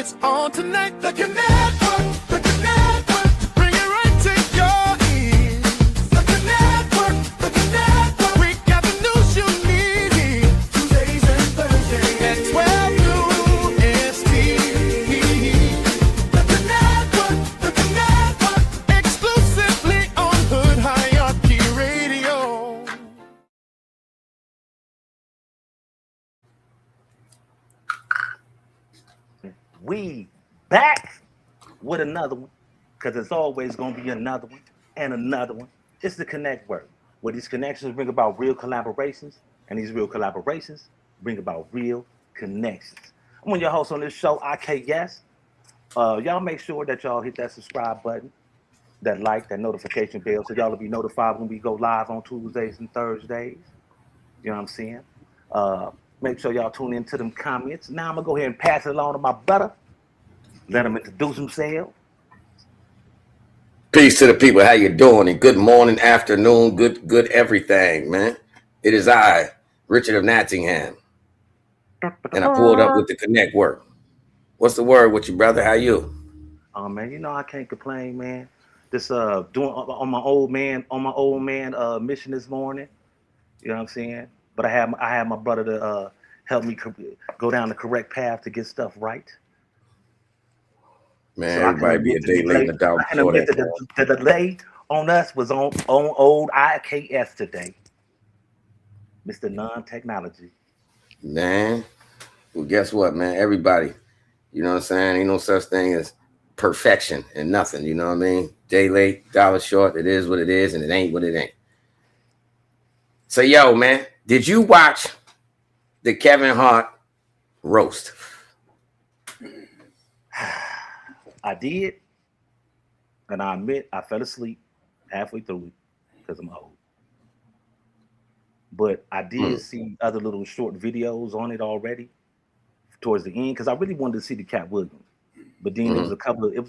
It's on tonight. The Network. The Network. Bring it right to your ears. The Network. The Network. We got the news you need here. Tuesdays and Thursdays at 12 noon ST. The Network. The Network. Exclusively on Hood Hierarchy Radio. We back with another one, because it's always going to be another one and another one. It's the Connect Word, where these connections bring about real collaborations, and these real collaborations bring about real connections. I'm one of your hosts on this show, IKS. Y'all make sure that y'all hit that subscribe button, that like, that notification bell, so y'all will be notified when we go live on Tuesdays and Thursdays. You know what I'm saying? Make sure y'all tune into them comments. Now I'm gonna go ahead and pass it along to my brother. Let them introduce themselves. Peace to the people. How you doing? And good morning, afternoon, good everything, man. It is I, Richard of Nottingham, and I pulled up with the Connect work. What's the word with you, brother? How you? Oh man, you know I can't complain, man. Just doing on my old man mission this morning. You know what I'm saying? But I had my brother to help me go down the correct path to get stuff right. Man, So everybody be a day late and a doubt before that. The delay on us was on old IKS today, Mr. Non-Technology. Man, well, guess what, man? Everybody, you know what I'm saying? Ain't no such thing as perfection and nothing. You know what I mean? Day late, dollar short. It is what it is, and it ain't what it ain't. So, yo, man, did you watch the Kevin Hart roast? I did, and I admit I fell asleep halfway through it because I'm old. But I did see other little short videos on it already towards the end, because I really wanted to see the Katt Williams. But then it was a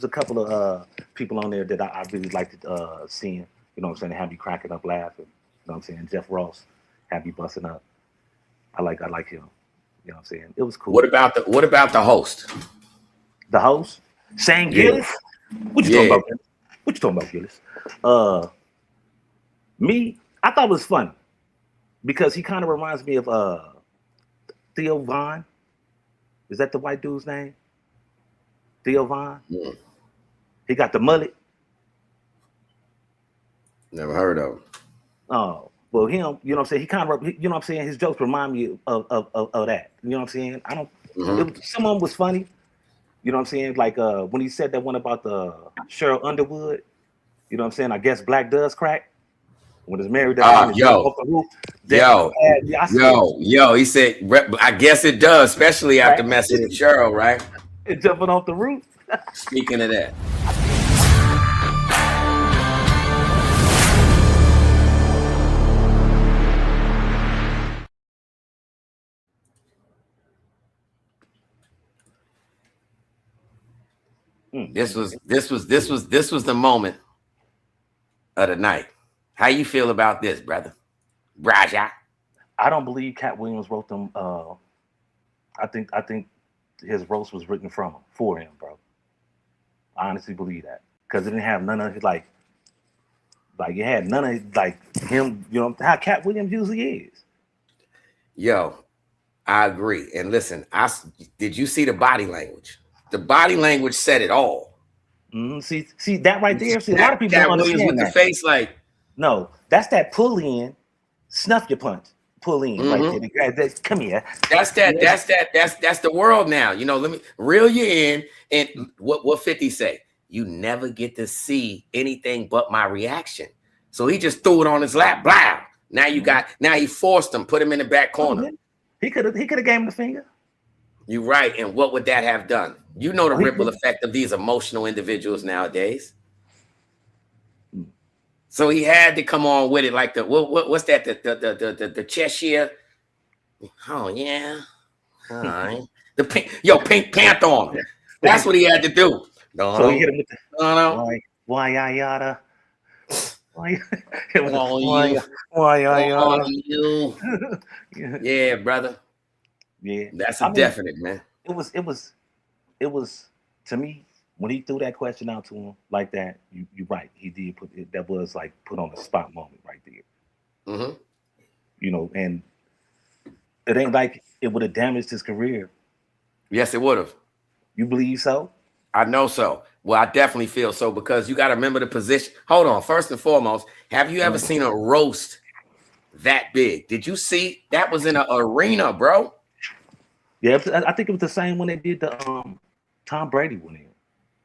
couple of people on there that I really liked seeing. You know what I'm saying? They had me cracking up laughing. You know what I'm saying? Jeff Ross had me busting up. I like him. You know what I'm saying? It was cool. What about the host? The host? Shane Gillis? What you talking about, Gillis? What you talking about, Gillis? Me, I thought it was funny because he kind of reminds me of Theo Von. Is that the white dude's name? Theo Von? Yeah. He got the mullet. Never heard of him. Oh, well, him, you know what I'm saying? He kind of, you know what I'm saying? His jokes remind me of that. You know what I'm saying? Some of them was funny. You know what I'm saying? Like when he said that one about the Cheryl Underwood, you know what I'm saying? I guess black does crack. When it's married, off the roof. He said, I guess it does, especially after messing with Cheryl, right? Jumping off the roof. Speaking of that. This was the moment of the night. How you feel about this, brother? Raja? I don't believe Katt Williams wrote them. I think his roast was written for him, bro. I honestly believe that, because it didn't have none of his like it had none of like him. You know how Katt Williams usually is. Yo, I agree. And listen, did you see the body language? The body language said it all. See that right there. See, a lot of people don't understand with that. The face like, no, that's that pull in, snuff your punch, pull in right there. Come here. That's the world now. You know, let me reel you in. And what 50 say? You never get to see anything but my reaction. So he just threw it on his lap. Blah. Now he forced him, put him in the back corner. He could have gave him the finger. You're right. And what would that have done? You know the ripple effect of these emotional individuals nowadays. So he had to come on with it, like the what's that? The Cheshire. Oh yeah. All right. The pink panther on him. That's what he had to do. So he hit him with the why yada. Why you? Yeah, brother. Yeah, that's a definite, man. It was it was to me when he threw that question out to him like that. You're right. He did put it. That was like put on the spot moment right there. Mm-hmm. You know, and it ain't like it would have damaged his career. Yes, it would have. You believe so? I know so. Well, I definitely feel so because you got to remember the position. Hold on. First and foremost, have you ever seen a roast that big? Did you see that was in an arena, bro? Yeah, I think it was the same when they did the Tom Brady one. I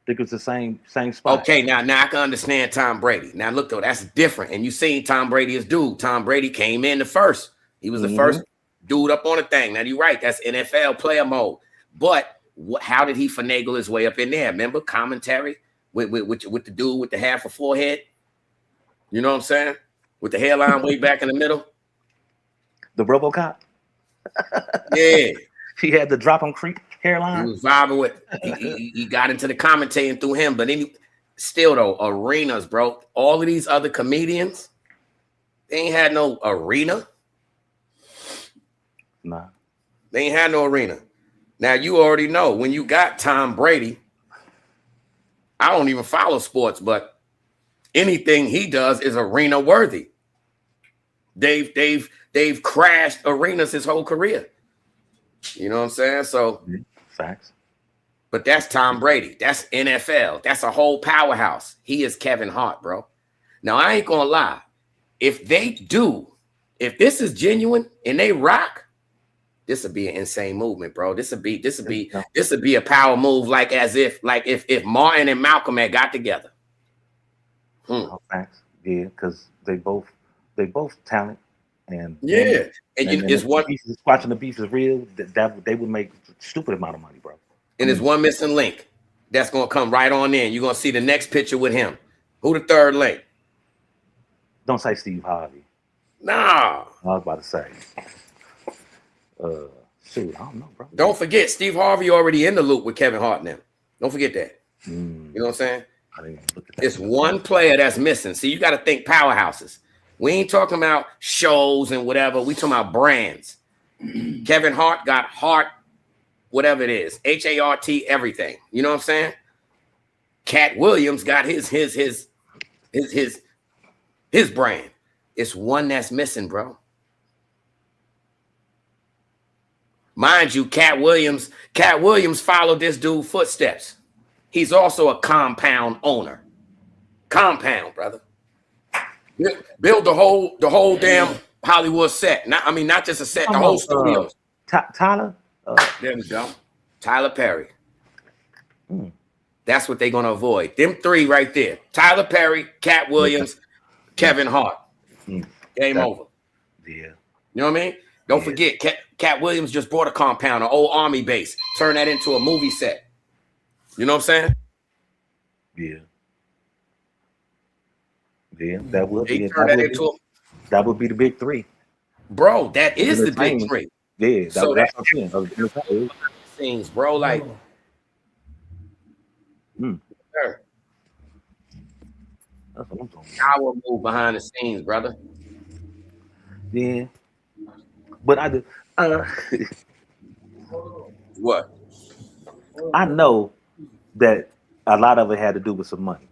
think it was the same spot. Okay, now I can understand Tom Brady. Now look though, that's different. And you seen Tom Brady as dude. Tom Brady came in the first. He was the first dude up on the thing. Now you're right. That's NFL player mode. But how did he finagle his way up in there? Remember commentary with the dude with the half a forehead? You know what I'm saying? With the hairline way back in the middle. The RoboCop. Yeah. He had the drop on creep hairline. He was vibing with. He got into the commentating through him, but then still though arenas, bro. All of these other comedians, they ain't had no arena. Nah, they ain't had no arena. Now you already know when you got Tom Brady. I don't even follow sports, but anything he does is arena worthy. They've crashed arenas his whole career. You know what I'm saying? So facts. But that's Tom Brady. That's NFL. That's a whole powerhouse. He is Kevin Hart, bro. Now I ain't gonna lie. If this is genuine and they rock, this would be an insane movement, bro. This would be a power move, like if Martin and Malcolm had got together. Facts. Yeah, because they both talent. And it's one watching the beef is real. That they would make a stupid amount of money, bro. And there's one missing link that's gonna come right on in. You're gonna see the next picture with him. Who the third link? Don't say Steve Harvey. Nah. I was about to say. Shoot, I don't know, bro. Don't forget, Steve Harvey already in the loop with Kevin Hart now. Don't forget that. You know what I'm saying? I didn't even look at that. It's one player that's missing. See, you got to think powerhouses. We ain't talking about shows and whatever. We talking about brands. Kevin Hart got Hart, whatever it is, HART, everything. You know what I'm saying? Katt Williams got his brand. It's one that's missing, bro. Mind you, Katt Williams followed this dude's footsteps. He's also a compound owner. Compound, brother. Build the whole damn Hollywood set. Not just a set, the whole studio. Tyler? There we go. Tyler Perry. That's what they're going to avoid. Them three right there. Tyler Perry, Katt Williams, Kevin Hart. Game over. Yeah. You know what I mean? Don't forget, Katt Williams just bought a compound, an old army base. Turn that into a movie set. You know what I'm saying? Yeah. Yeah, that would be that would be the big three. Bro, that is the big three. Yeah, that's what I'm saying. Things, bro, like That's what I'm talking about. power move behind the scenes, brother. Yeah. But I do What? I know that a lot of it had to do with some money.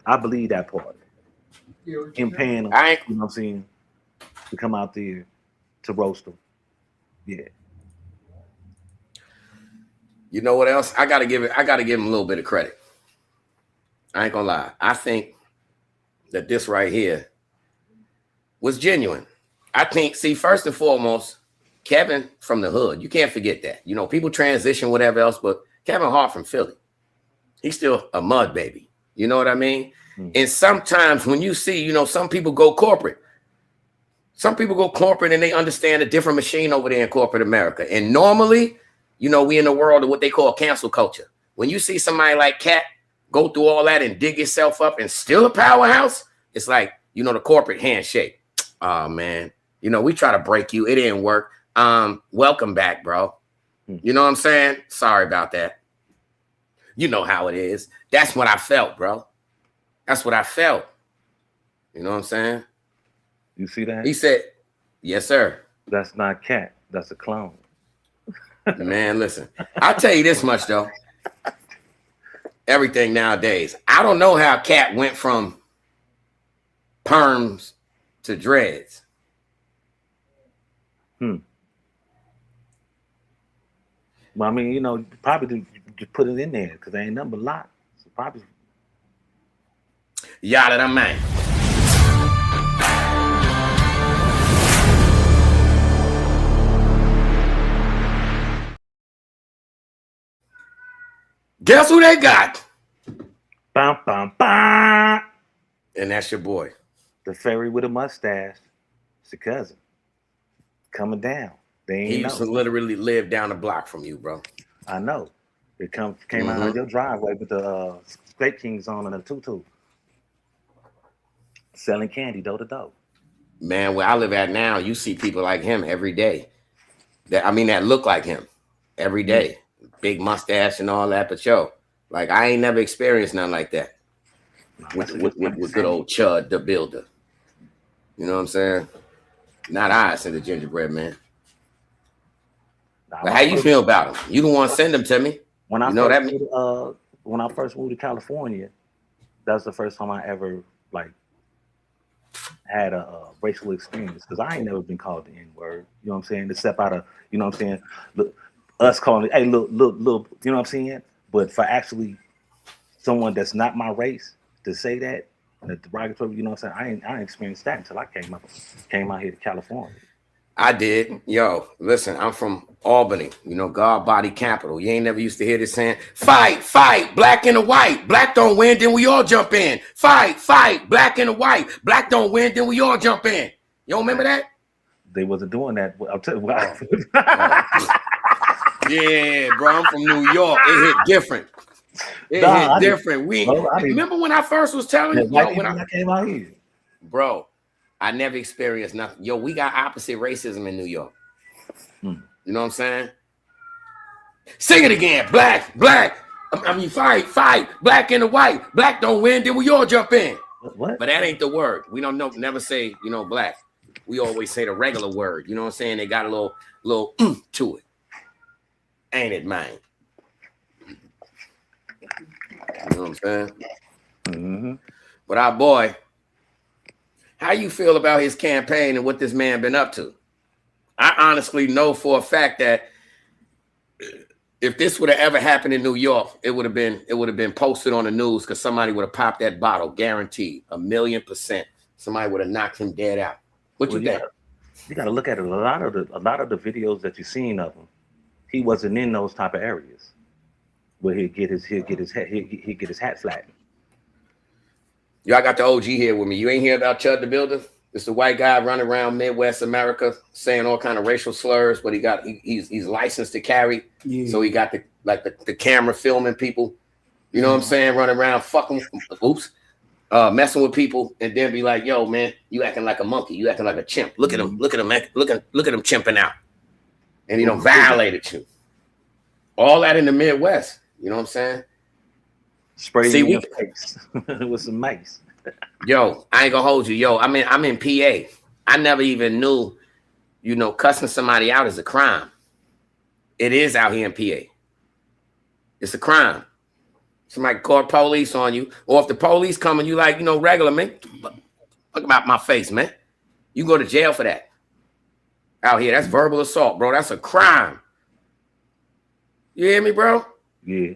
I believe that part. Him paying them, you know what I'm saying, to come out there to roast them. Yeah. You know what else? I gotta give him a little bit of credit. I ain't gonna lie. I think that this right here was genuine. I think, first and foremost, Kevin from the hood. You can't forget that. You know, people transition, whatever else, but Kevin Hart from Philly. He's still a mud baby. You know what I mean? And sometimes when you see, you know, some people go corporate. Some people go corporate and they understand a different machine over there in corporate America. And normally, you know, we in the world of what they call cancel culture. When you see somebody like Katt go through all that and dig yourself up and still a powerhouse, it's like, you know, the corporate handshake. Oh, man. You know, we try to break you. It didn't work. Welcome back, bro. You know what I'm saying? Sorry about that. You know how it is. That's what I felt, bro. That's what I felt. You know what I'm saying? You see that? He said, yes, sir. That's not Katt. That's a clone. Man, listen. I'll tell you this much, though. everything nowadays. I don't know how Katt went from perms to dreads. Well, I mean, you know, probably just put it in there because there ain't nothing but lot. So probably. Yada da man. Guess who they got? Bam, bam, bam. And that's your boy. The fairy with a mustache. It's your cousin. Coming down. They ain't He know. used to literally live down the block from you, bro. I know. It came out of your driveway with the Grape Kings on and a tutu. Selling candy door to door. Man, where I live at now, you see people like him every day. That look like him every day. Big mustache and all that, but yo, like I ain't never experienced nothing like that. With good old Chud the Builder. You know what I'm saying? Not I said the gingerbread man. But how you feel about him? You don't want to send them to me. When I You know first that moved, when I first moved to California, that was the first time I ever like had a racial experience because I ain't never been called the N-word. You know what I'm saying? Except out of, you know what I'm saying, look, us calling it, hey, look, you know what I'm saying? But for actually someone that's not my race to say that, and the derogatory, you know what I'm saying? I ain't experienced that until I came out here to California. I did. Yo, listen, I'm from Albany, you know, God body capital. You ain't never used to hear this saying, fight, black and the white. Black don't win, then we all jump in. Fight, black and the white. Black don't win, then we all jump in. You don't remember that? They wasn't doing that. I'll tell you what. Yeah, bro, I'm from New York. It hit different. It hit different. Remember when I first was telling you? When I came out here. Bro, I never experienced nothing. Yo, we got opposite racism in New York. You know what I'm saying? Sing it again. Black. I mean, fight. Black and the white. Black don't win, then we all jump in. What? But that ain't the word. We don't never say, you know, black. We always say the regular word. You know what I'm saying? They got a little to it. Ain't it, man? You know what I'm saying? Mm-hmm. But our boy, how you feel about his campaign and what this man been up to? I honestly know for a fact that if this would have ever happened in New York, it would have been posted on the news because somebody would have popped that bottle, guaranteed, 1,000,000%. Somebody would have knocked him dead out. What you think? You got to look at it. A lot of the videos that you've seen of him, he wasn't in those type of areas where he'd get his hat flattened. Yo, I got the OG here with me. You ain't hear about Chud the Builder? It's the white guy running around Midwest America saying all kind of racial slurs, but he's licensed to carry. Yeah. So he got the camera filming people. You know what I'm saying? Running around fucking messing with people, and then be like, yo, man, you acting like a monkey, you acting like a chimp. Look at him, look at him chimping out. And he don't violated you. All that in the Midwest. You know what I'm saying? Spray in your face with some mace. Yo, I ain't gonna hold you. Yo, I'm in PA. I never even knew, you know, cussing somebody out is a crime. It is out here in PA. It's a crime. Somebody call police on you, or if the police come and you like, you know, regular, man, look about my face, man. You go to jail for that. Out here, that's verbal assault, bro. That's a crime. You hear me, bro? Yeah.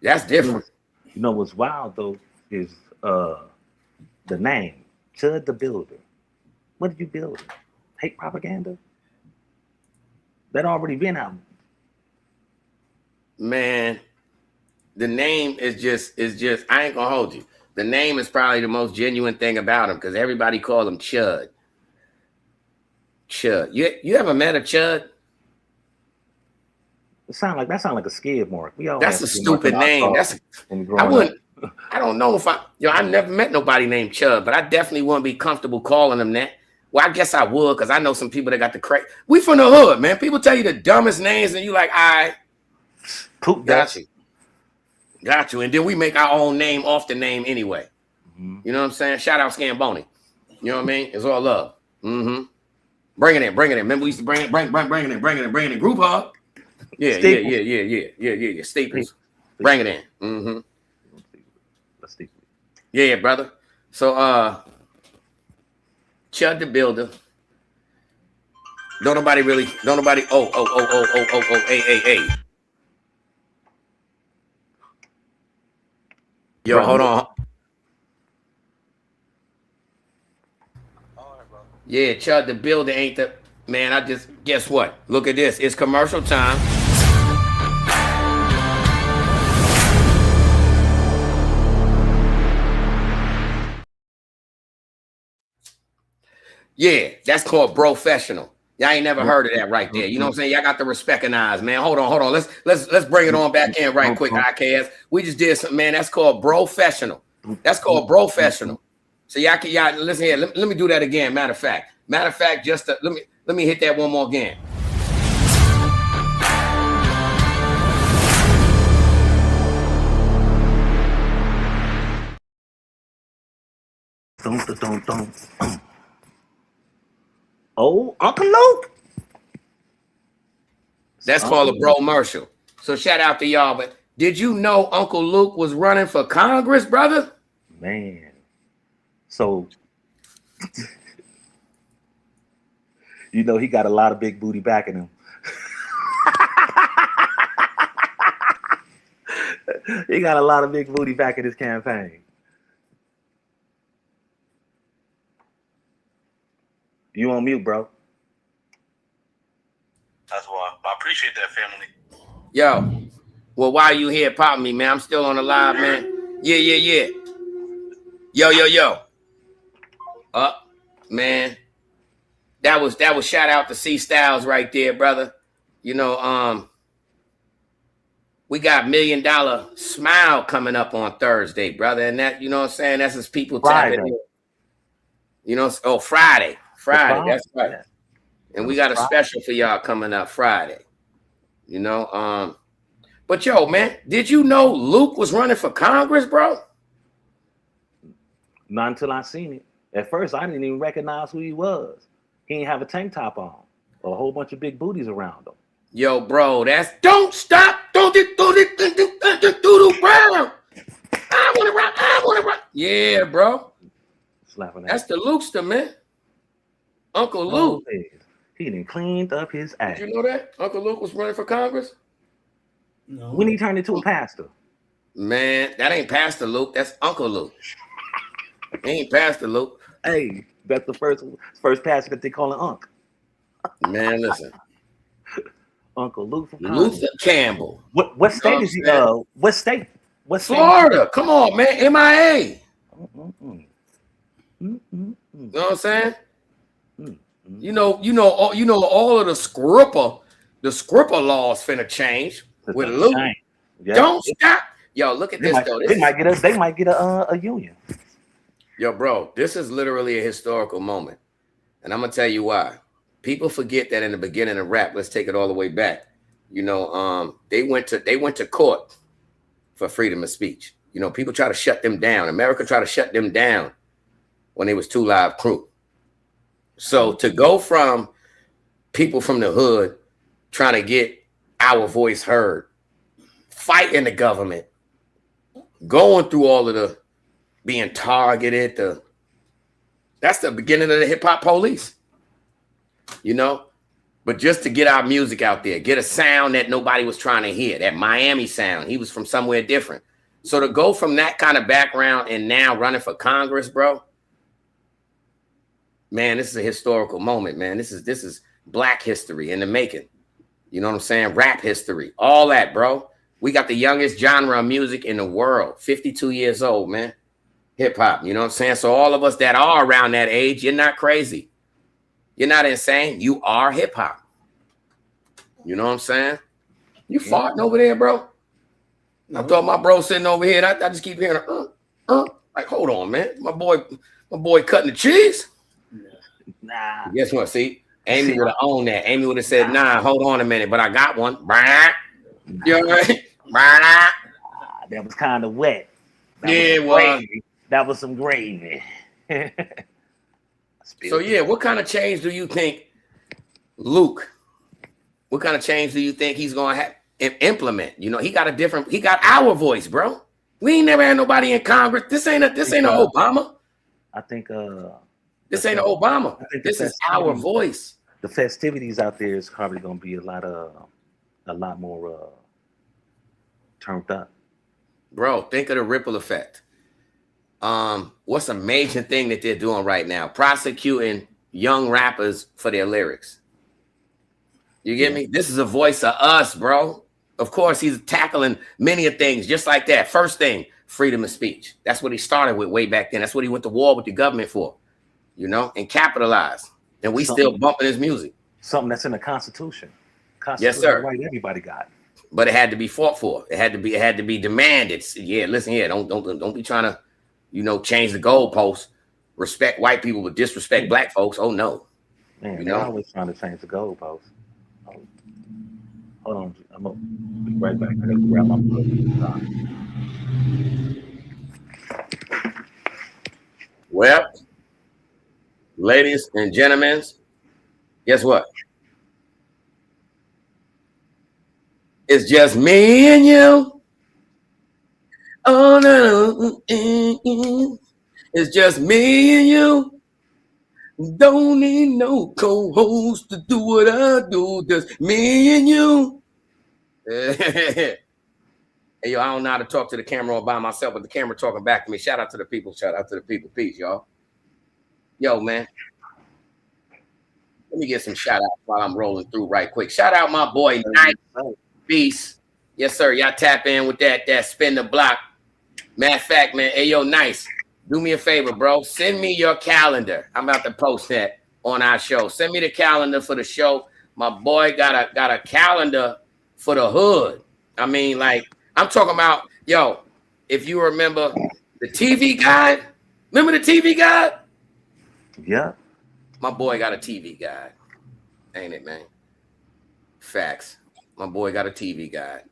That's different. You know what's wild though is the name Chud the Builder. What did you build? Hate propaganda? That already been out. Man, the name is just I ain't gonna hold you. The name is probably the most genuine thing about him because everybody call him Chud. Chud. You ever met a Chud? That sound like a skid mark. That's a stupid name. I don't know if I never met nobody named Chud, but I definitely wouldn't be comfortable calling them that. Well, I guess I would because I know some people that got the crazy. We from the hood, man. People tell you the dumbest names and you like, all right, got you. And then we make our own name off the name anyway. Mm-hmm. You know what I'm saying? Shout out Scamboni. You know what I mean? It's all love. Mm-hmm. Bring it in. Remember we used to bring it in. Group hug. Yeah. Staples. Bring it in. Mm-hmm. stick with. Yeah, brother. So Chud the Builder. Don't nobody. Hey. Yo, hold on. Yeah, Chud the Builder ain't the man. I just guess what? Look at this. It's commercial time. Yeah, that's called professional. Y'all ain't never heard of that right there. You know what I'm saying? Y'all got to recognize, man. Hold on. Let's bring it on back in right quick, IKS. We just did something, man. That's called professional. That's called professional. So y'all listen here. Let me do that again. Matter of fact, just let me hit that one more again. Don't. Oh, Uncle Luke. That's called a bro-mercial. So shout out to y'all. But did you know Uncle Luke was running for Congress, brother? Man. So, you know, he got a lot of big booty backing him. He got a lot of big booty back in his campaign. You on mute, bro. That's why I appreciate that, family. Yo, well, why you here popping me, man? I'm still on the live, man. Yeah. Yo. Man. That was shout out to C Styles right there, brother. You know, we got $1 Million Smile coming up on Thursday, brother. And that, you know what I'm saying? That's as people tapping in. You know, Friday. That's right. Yeah. And we got a special for y'all coming up Friday. You know, but yo, man, did you know Luke was running for Congress, bro? Not until I seen it. At first, I didn't even recognize who he was. He didn't have a tank top on, or a whole bunch of big booties around him. Yo, bro, that's don't stop, don't do brown. I wanna rock. Yeah, bro. Slapping that's the Lukester, man. Uncle Luke. He done cleaned up his act. Did you know that Uncle Luke was running for Congress? No. When he turned into a pastor. Man, that ain't Pastor Luke. That's Uncle Luke. He ain't Pastor Luke. Hey, that's the first pastor that they call an Unc. Man, listen. Uncle Luke from Luther Campbell. What state is he? What state? What state? Florida. Come on, man. MIA. You know what I'm saying? You know all of the Scripper laws finna change with Luke. Yeah. Don't stop. Yo, look at this though. They might get a union. Yo, bro, this is literally a historical moment. And I'm gonna tell you why. People forget that in the beginning of rap, let's take it all the way back. You know, they went to court for freedom of speech. You know, people try to shut them down. America tried to shut them down when they was 2 Live Crew. So to go from people from the hood trying to get our voice heard, fighting the government, going through all of the being targeted, that's the beginning of the hip hop police, you know. But just to get our music out there, get a sound that nobody was trying to hear, that Miami sound. He was from somewhere different. So to go from that kind of background and now running for Congress, bro. Man, this is a historical moment, man. This is Black history in the making. You know what I'm saying? Rap history, all that, bro. We got the youngest genre of music in the world, 52 years old, man. Hip hop, you know what I'm saying? So all of us that are around that age, you're not crazy. You're not insane. You are hip hop. You know what I'm saying? You farting over there, bro? I thought my bro sitting over here. I just keep hearing, like, hold on, man. My boy cutting the cheese. Nah. Guess what? See, Amy would have owned that. Amy would have said, nah, hold on a minute, but I got one. You know what I mean? That was kind of wet. It was. That was some gravy. So, yeah, what kind of change do you think, Luke, he's going to have implement? You know, he got our voice, bro. We ain't never had nobody in Congress. This ain't a Obama. I think This ain't an Obama. I think This is our voice. The festivities out there is probably gonna be a lot more turned up. Bro, think of the ripple effect. What's a major thing that they're doing right now? Prosecuting young rappers for their lyrics. You get me? This is a voice of us, bro. Of course, he's tackling many of things just like that. First thing, freedom of speech. That's what he started with way back then. That's what he went to war with the government for, you know, and capitalized. And we still bumping his music. Something that's in the Constitution. Yes, sir. Right, everybody got. But it had to be fought for. It had to be demanded. Yeah, listen here. Don't be trying to, you know, change the goalposts. Respect white people, but disrespect black folks. Oh no. Man, they're always trying to change the goalposts. Hold on, I'm gonna be right back. I gotta grab my book. Well, ladies and gentlemen, guess what? It's just me and you. Oh no, it's just me and you. Don't need no co-host to do what I do. Just me and you. Hey, yo, I don't know how to talk to the camera all by myself, but the camera talking back to me. Shout out to the people. Shout out to the people. Peace, y'all. Yo, man. Let me get some shout outs while I'm rolling through right quick. Shout out my boy, Nice Beast. Yes, sir. Y'all tap in with that spin the block. Matter of fact, man. Hey, yo, Nice. Do me a favor, bro. Send me your calendar. I'm about to post that on our show. Send me the calendar for the show. My boy got a calendar for the hood. I mean, like, I'm talking about, yo, if you remember the TV guide. Remember the TV guide? Yeah. My boy got a TV guide. Ain't it, man? Facts. My boy got a TV guide.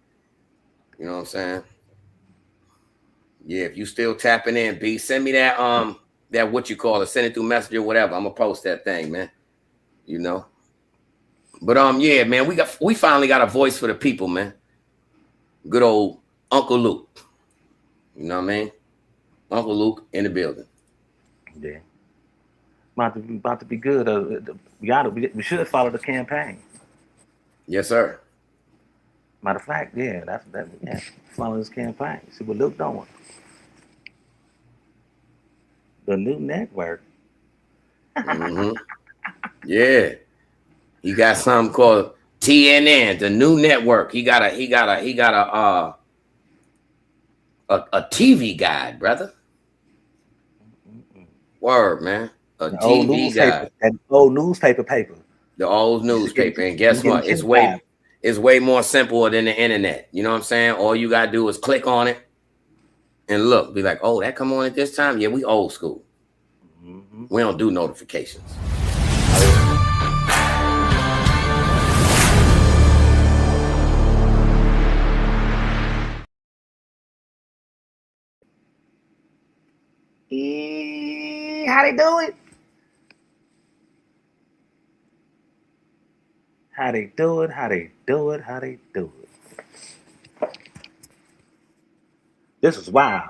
You know what I'm saying? Yeah, if you still tapping in, B, send me that what you call it, send it through Messenger, whatever. I'm gonna post that thing, man. You know. But yeah, man, we finally got a voice for the people, man. Good old Uncle Luke. You know what I mean? Uncle Luke in the building. Yeah. About to be good. We should follow the campaign. Yes, sir. Matter of fact, follow this campaign. See what Luke doing. The new network. Mm-hmm. Yeah. He got something called TNN, the new network. He got a TV guide, brother. Word, man. A TV guide. An old newspaper paper. The old newspaper. And guess what? It's way more simple than the internet. You know what I'm saying? All you gotta do is click on it and look. Be like, oh, that come on at this time? Yeah, we old school. Mm-hmm. We don't do notifications. How they do it? How they do it? How they do it? How they do it? This is wild.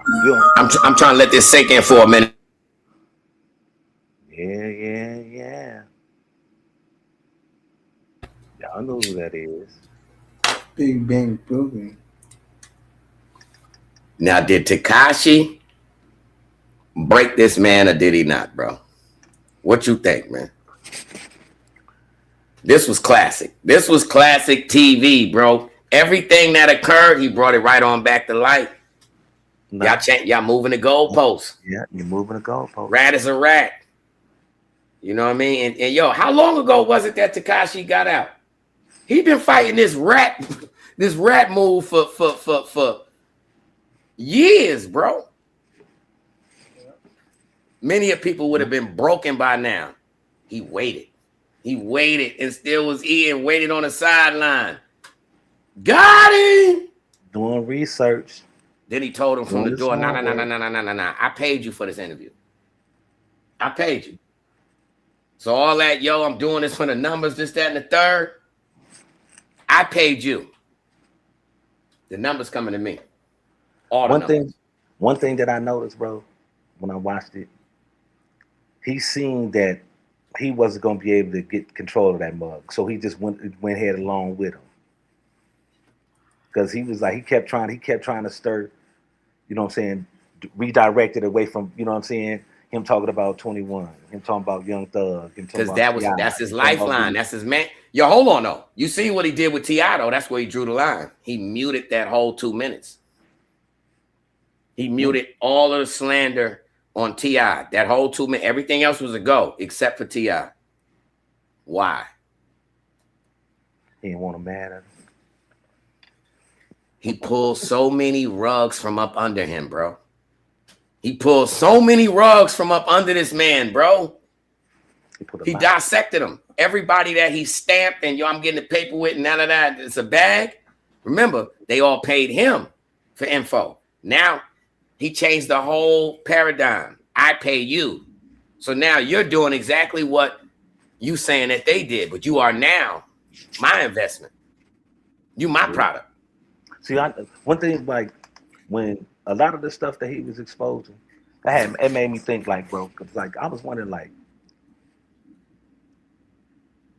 I'm trying to let this sink in for a minute. Yeah. Y'all know who that is. Big Bang Boogie. Now, did Tekashi break this man or did he not, bro? What you think, man? This was classic. This was classic TV, bro. Everything that occurred, he brought it right on back to light. No. Y'all moving the goalposts. Yeah, you're moving the goalposts. Rat is a rat. You know what I mean? And yo, how long ago was it that Tekashi got out? He been fighting this rat move for years, bro. Many of people would have been broken by now. He waited and still was eating, waited on the sideline. Got him. Doing research. Then he told him from the door, no. I paid you for this interview. I paid you. So all that, yo, I'm doing this for the numbers, this, that, and the third. I paid you. The numbers coming to me. All one thing One thing that I noticed, bro, when I watched it, he seen that he wasn't gonna be able to get control of that mug, so he just went ahead along with him because he was like he kept trying to stir, you know what I'm saying, redirect it away from, you know what I'm saying, him talking about 21, him talking about Young Thug, him talking Because about that's T.I., his him talking about lifeline. That's his man. Yo, hold on though. You see what he did with T.I. though? That's where he drew the line. He muted that whole 2 minutes. He muted all of the slander on T.I. That whole 2 minutes. Everything else was a go except for T.I. Why? He didn't want him mad at him. He pulled so many rugs from up under him, bro. He pulled so many rugs from up under this man, bro. He dissected them. Everybody that he stamped and I'm getting the paper with and none of that. It's a bag. Remember, they all paid him for info. Now he changed the whole paradigm. I pay you. So now you're doing exactly what you saying that they did, but you are now my investment. You my product. See, one thing, like, when a lot of the stuff that he was exposing, it made me think, like, bro, because, like, I was wondering, like,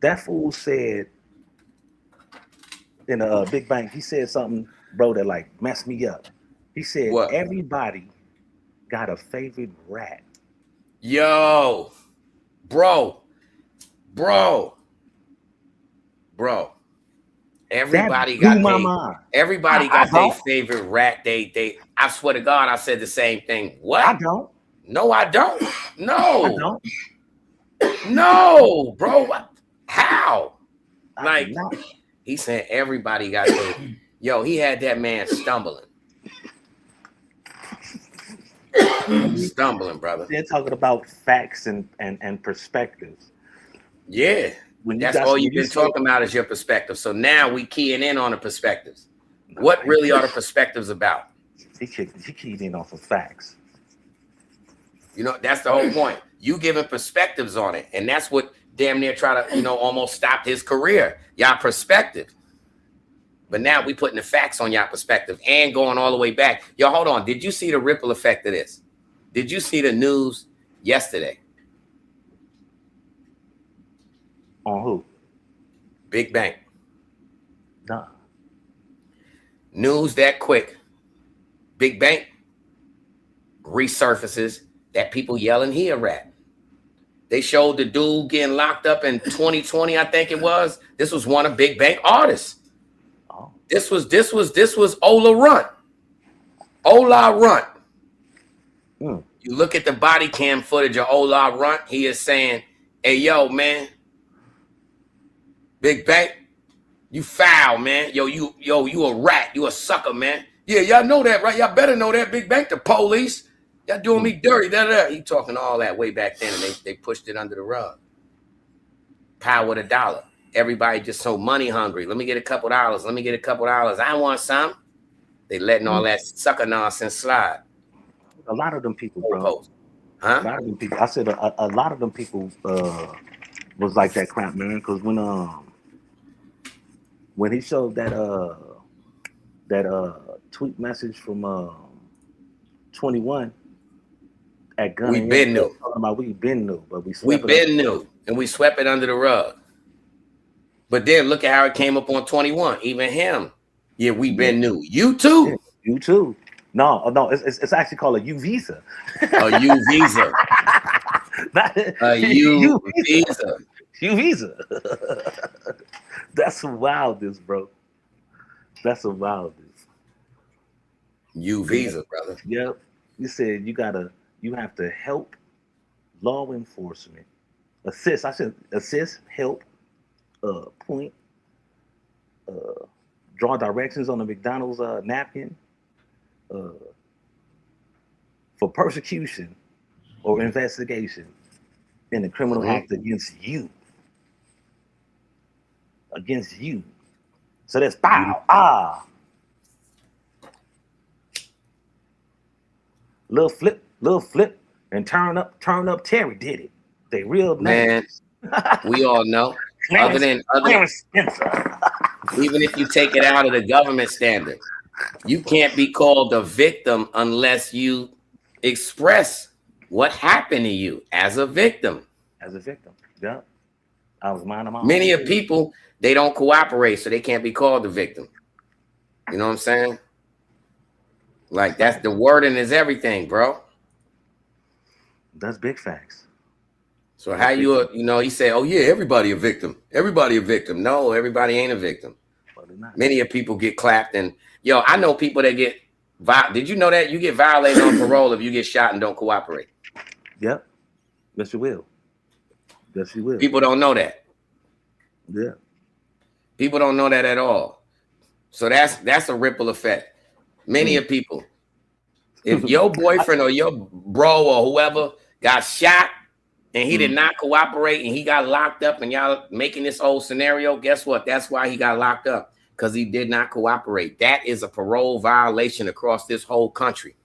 that fool said in a Big Bang, he said something, bro, that, like, messed me up. He said, What? Everybody got a favorite rat. Yo, bro. Everybody got their favorite rat. I swear to God, I said the same thing. What? I don't. No, I don't. No. I don't. No, bro. How? I Like, do not. he said everybody got their. Yo, he had that man stumbling. Stumbling, brother. They're talking about facts and perspectives. Yeah. That's all you've been talking about is your perspective. So now we keying in on the perspectives. What really are the perspectives about? He keyed in off of facts. You know, that's the whole point. You giving perspectives on it. And that's what damn near try to, almost stopped his career. Y'all perspective. But now we putting the facts on y'all perspective and going all the way back. Yo, hold on. Did you see the ripple effect of this? Did you see the news yesterday? On who? Big Bang. Nah. News that quick. Big Bang resurfaces that people yelling he a rat. They showed the dude getting locked up in 2020, I think it was. This was one of Big Bang artists. Oh. This was Ola Runt. Ola Runt. You look at the body cam footage of Ola Runt, he is saying, hey, yo, man, Big Bang, you foul, man. You a rat. You a sucker, man. Yeah, y'all know that, right? Y'all better know that, Big Bang, the police. Y'all doing me dirty. He talking all that way back then, and they pushed it under the rug. Power to dollar. Everybody just so money hungry. Let me get a couple dollars. Let me get a couple dollars. I want some. They letting all that sucker nonsense slide. A lot of them people, bro. Huh? A lot of them people. I said a lot of them people was like that crap, man. Because when he showed that tweet message from 21 at Gun, we been new. We been new, but we been new, and we swept it under the rug. But then look at how it came up on 21. Even him, yeah, we been new. You too. Yeah, you too. No, it's actually called a U visa. A U visa. A U visa. U visa. That's some wildness, bro. That's some wildness. U visa, brother. Yep. You said you have to help law enforcement. Assist. I said assist, help, point, draw directions on the McDonald's napkin. For persecution or investigation in a criminal act against you. Against you. So that's bow. Little flip, and turn up Terry did it. They real names. Man, we all know. Other than Clarence Spencer. Even if you take it out of the government standard, You can't be called a victim unless you express what happened to you as a victim. As a victim. Yep. I was minding my Many own of people, they don't cooperate, so they can't be called a victim. You know what I'm saying? Like that's the wording is everything, bro. That's big facts. So how you say, oh yeah, everybody a victim. Everybody a victim. No, everybody ain't a victim. But they're not. Many of people get clapped and I know people that get did you know that you get violated on parole if you get shot and don't cooperate? Yep. Yes, you will. Yes, you will. People don't know that. Yeah. People don't know that at all. So that's a ripple effect. Many of people, if your boyfriend or your bro or whoever got shot and he did not cooperate and he got locked up and y'all making this whole scenario, guess what? That's why he got locked up, because he did not cooperate. That is a parole violation across this whole country.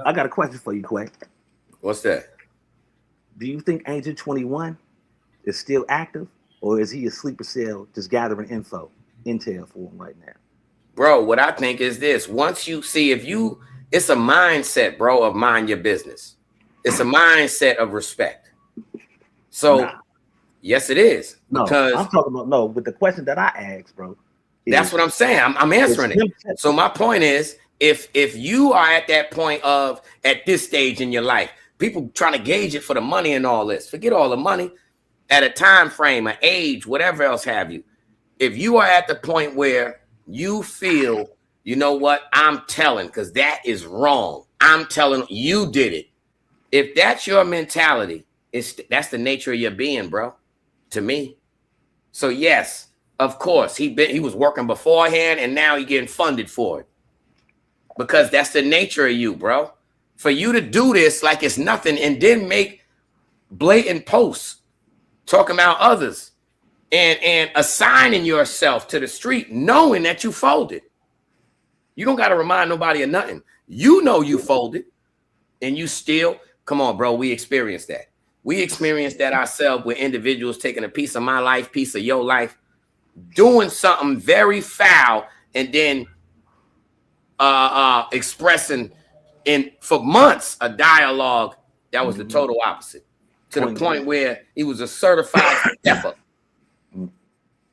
I got a question for you, Quay. What's that? Do you think Agent 21 is still active, or is he a sleeper cell just gathering intel for him right now? Bro, what I think is this. Once you see, it's a mindset, bro, of mind your business. It's a mindset of respect. So, yes, it is. Because I'm talking about, with the question that I asked, bro. That's what I'm saying. I'm answering it. So my point is, if you are at that point of, at this stage in your life, people trying to gauge it for the money and all this, forget all the money, at a time frame, an age, whatever else have you. If you are at the point where you feel, you know what, I'm telling, because that is wrong. I'm telling you did it. If that's your mentality, that's the nature of your being, bro, to me. So yes, of course, he was working beforehand and now he getting funded for it. Because that's the nature of you, bro. For you to do this like it's nothing and then make blatant posts talking about others and assigning yourself to the street knowing that you folded. You don't got to remind nobody of nothing. You know you folded and you still, come on, bro, we experienced that. We experienced that ourselves with individuals taking a piece of my life, piece of your life, doing something very foul and then expressing for months a dialogue that was the total opposite, to the point where he was a certified stepper.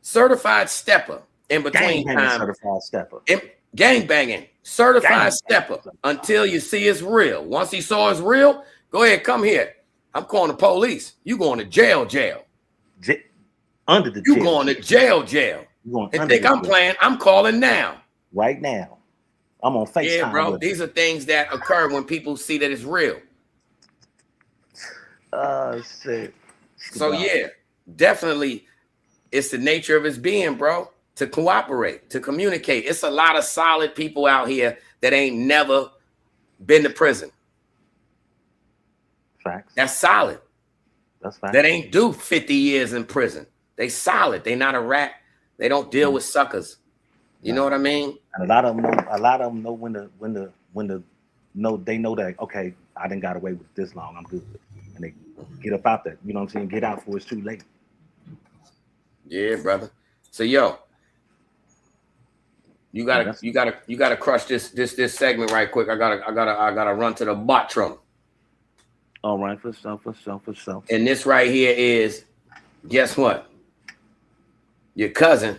Certified stepper in between time. Certified stepper. Gang banging. Certified stepper until you see it's real. Once he saw it's real, go ahead, come here. I'm calling the police. You going to jail. Under the you jail. Going to jail. And think I'm playing, I'm calling now. Right now. I'm on FaceTime. Yeah, bro. These are things that occur when people see that it's real. Shit. So yeah, definitely it's the nature of his being, bro, to cooperate, to communicate. It's a lot of solid people out here that ain't never been to prison. Facts. That's solid. That's facts. That ain't do 50 years in prison. They solid. They not a rat. They don't deal with suckers. You know what I mean? And a lot of them know when to know, they know that, okay, I didn't got away with this long, I'm good. And they get up out there, you know what I'm saying? Get out before it's too late. Yeah, brother. So yo, you gotta crush this segment right quick. I gotta run to the bathroom. All right, for sure. And this right here is, guess what? Your cousin.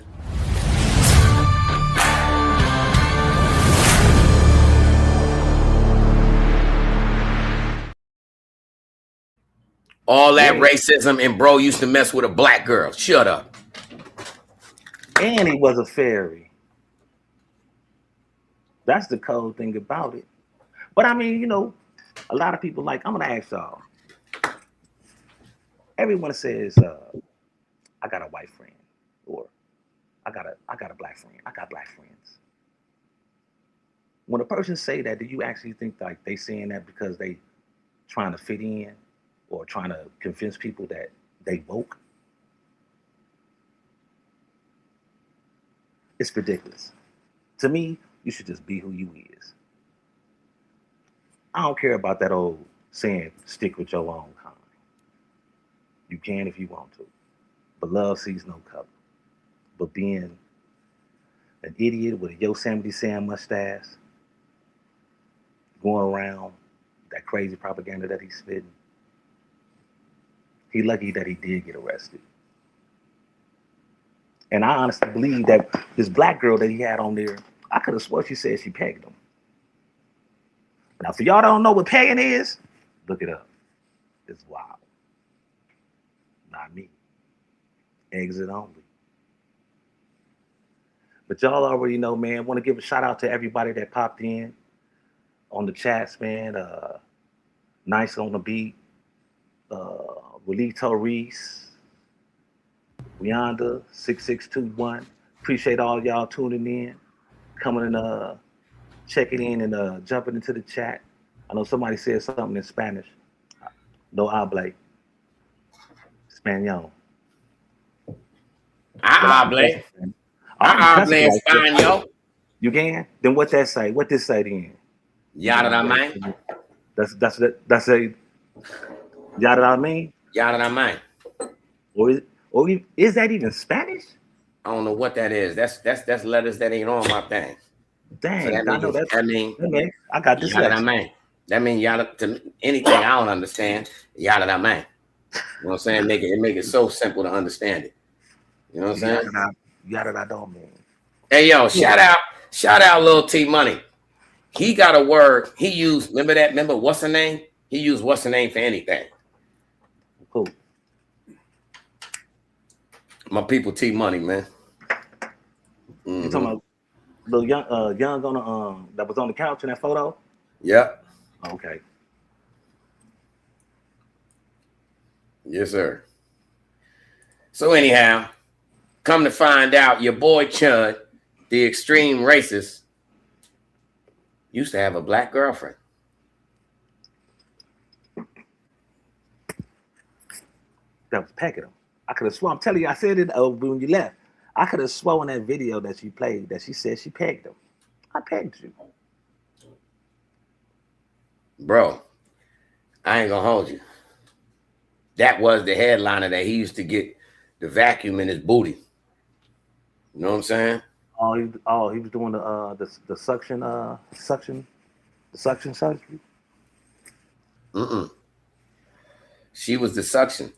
All that racism, and bro used to mess with a black girl. Shut up. And he was a fairy. That's the cold thing about it. But I mean, a lot of people I'm gonna ask y'all. Everyone says, I got a white friend, or I got a black friend. I got black friends. When a person say that, do you actually think they saying that because they trying to fit in or trying to convince people that they woke? It's ridiculous. To me, you should just be who you is. I don't care about that old saying, stick with your own kind. You can if you want to. But love sees no color. But being an idiot with a Yosemite Sam mustache going around that crazy propaganda that he's spitting. He lucky that he did get arrested. And I honestly believe that this black girl that he had on there, I could have sworn she said she pegged him. Now, for y'all that don't know what pegging is, look it up. It's wild. Not me. Exit only. But y'all already know, man. Want to give a shout out to everybody that popped in on the chats, man. Nice on the beat. Relito Reese. Rihanna 6621. Appreciate all y'all tuning in, coming and checking in and jumping into the chat. I know somebody said something in Spanish. No habla Espanol. I habla. I habla español. You can? Then what that say? What this say then? Yada da man. That's a yada da mean? Yada da man. Or is that even Spanish? I don't know what that is. That's letters that ain't on my thing. Dang, So that I know that. I mean, I got this. Yada da man. That means yada to anything I don't understand. Yada da man. You know what I'm saying? Make it so simple to understand it. You know what I'm saying? Yada da don't mean. Hey yo, shout out Lil T Money. He got a word he used. Remember what's her name? He used what's her name for anything. Cool. My people T Money, man. You talking about little young on the that was on the couch in that photo? Yep. Okay. Yes, sir. So anyhow, come to find out, your boy Chud, the extreme racist, used to have a black girlfriend. That was pecking him. I could have sworn. I'm telling you, I said it when you left. I could have sworn that video that she played that she said she pegged him. I pegged you. Bro, I ain't gonna hold you. That was the headliner that he used to get the vacuum in his booty. You know what I'm saying? He was doing the suction surgery. She was the suction.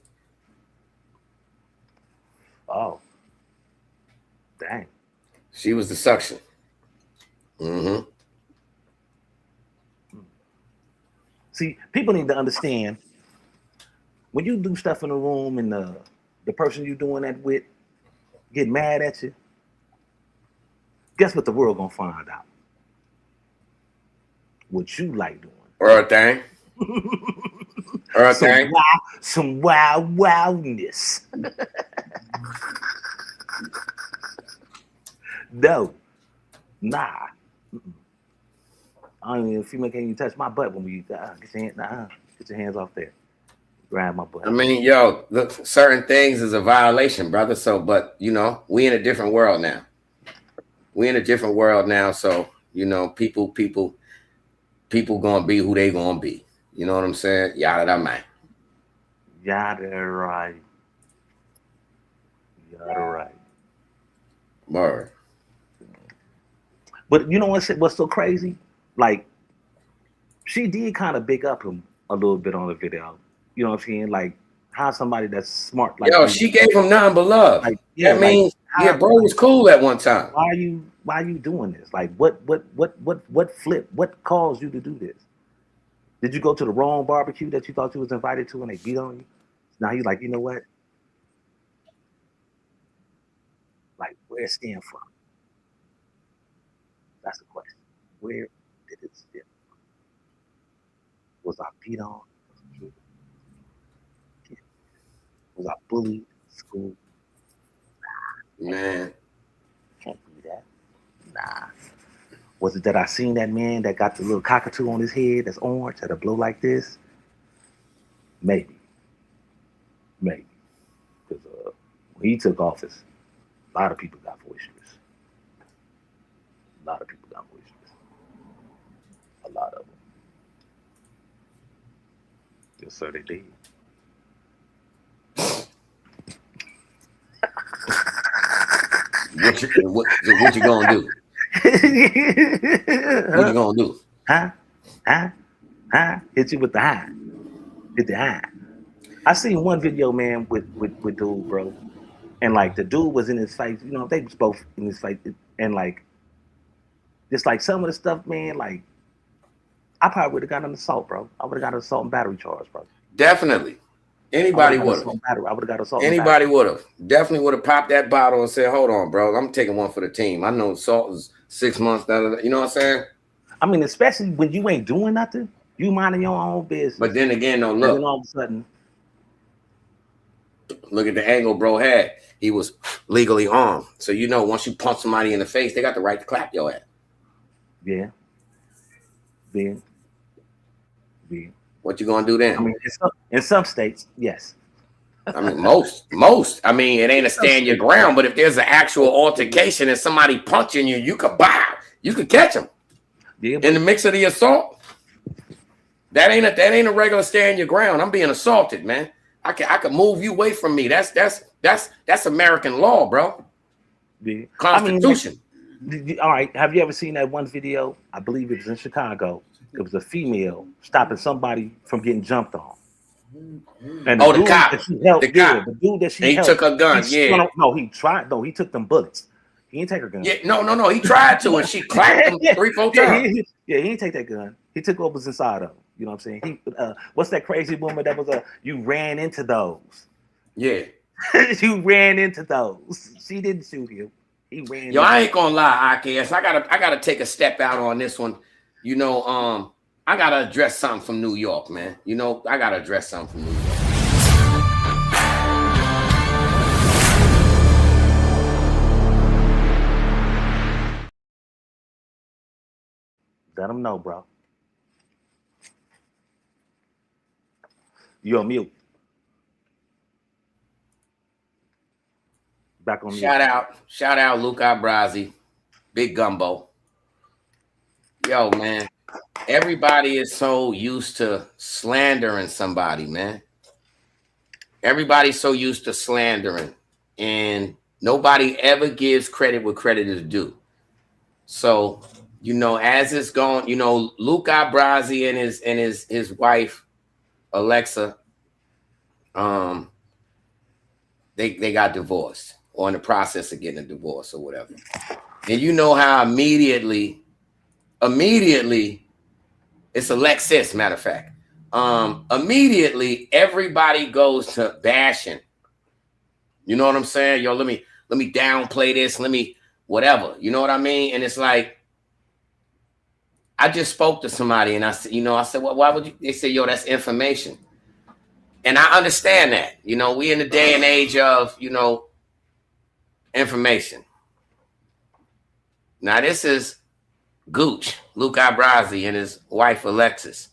Oh, dang. She was the suction. See, people need to understand when you do stuff in the room and the person you're doing that with get mad at you. Guess what the world gonna find out? What you like doing. Everything. Everything. Some wildness. No. Nah. I don't even female can't even touch my butt when we get your hands off there. Grab my butt. I mean, yo, look, certain things is a violation, brother. So, but you know, we in a different world now. We in a different world now. So, you know, people gonna be who they gonna be. You know what I'm saying? Yada da man. Yada right. Yada right. Word. But you know what's so crazy? Like, she did kind of big up him a little bit on the video. You know what I'm saying? Like, how somebody that's smart like yo, she gave him nothing but love. Like, yeah, that means bro was cool at one time. Why are you doing this? Like, what flip? What caused you to do this? Did you go to the wrong barbecue that you thought you was invited to and they beat on you? Now you're like, you know what? Like, where it stem from? That's the question. Where did it stem from? Was I beat on? Was I bullied in school? Nah. Man. Can't be that. Nah. Was it that I seen that man that got the little cockatoo on his head that's orange, that'll blow like this? Maybe. Because when he took office, a lot of people got boisterous. A lot of them. Yes, sir, they did. What you gonna do? What you gonna do? Huh? Hit you with the high. Hit the high. I seen one video, man, with dude, bro, and like the dude was in his face. You know, they was both in his face, and like, just like some of the stuff, man. Like, I probably would have got an assault, bro. I would have got an assault and battery charge, bro. Definitely. Anybody would have. I would have got assault. Anybody would have. Definitely would have popped that bottle and said, "Hold on, bro. I'm taking one for the team. I know assault is 6 months. You know what I'm saying?" I mean, especially when you ain't doing nothing, you minding your own business. But then again, no, and look. then all of a sudden, look at the angle bro had. He was legally armed. So you know, once you punch somebody in the face, they got the right to clap your ass. Yeah. What you gonna do then? I mean, in some states, yes. I mean, most. I mean, it ain't a stand your ground, but if there's an actual altercation and somebody punching you, you could bow. You could catch them. Yeah, In the mix of the assault, that ain't a regular stand your ground. I'm being assaulted, man. I could move you away from me. That's American law, bro. Yeah. Constitution. I mean, all right. Have you ever seen that one video? I believe it was in Chicago. It was a female stopping somebody from getting jumped on. And the cop. The dude that she helped. He took her gun. Yeah. No, he tried. No, he took them bullets. He didn't take her gun. Yeah. No. He tried to, and she clapped him 3-4 times. He didn't take that gun. He took what was inside of him. You know what I'm saying? What's that crazy woman that was you ran into those? Yeah. You ran into those. She didn't shoot him. He ran. Yo, I ain't gonna lie, IKS. I gotta take a step out on this one. You know, I gotta address something from New York, man. You know, I gotta address something from New York. Let them know, bro. You on mute. Back on mute. Shout out Luca Brasi, Big Gumbo. Yo, man, everybody is so used to slandering somebody, man. Everybody's so used to slandering, and nobody ever gives credit where credit is due. So, you know, as it's going, you know, Luca Brasi and his wife Alexa, they got divorced or in the process of getting a divorce or whatever. And you know how immediately it's Alexis, matter of fact. Immediately everybody goes to bashing. You know what I'm saying? Yo, let me downplay this, let me whatever. You know what I mean? And it's like, I just spoke to somebody and I said, well, why would you? They said, yo, that's information. And I understand that. You know, we in the day and age of, you know, information. Now, this is Gooch, Luca Brasi, and his wife, Alexis.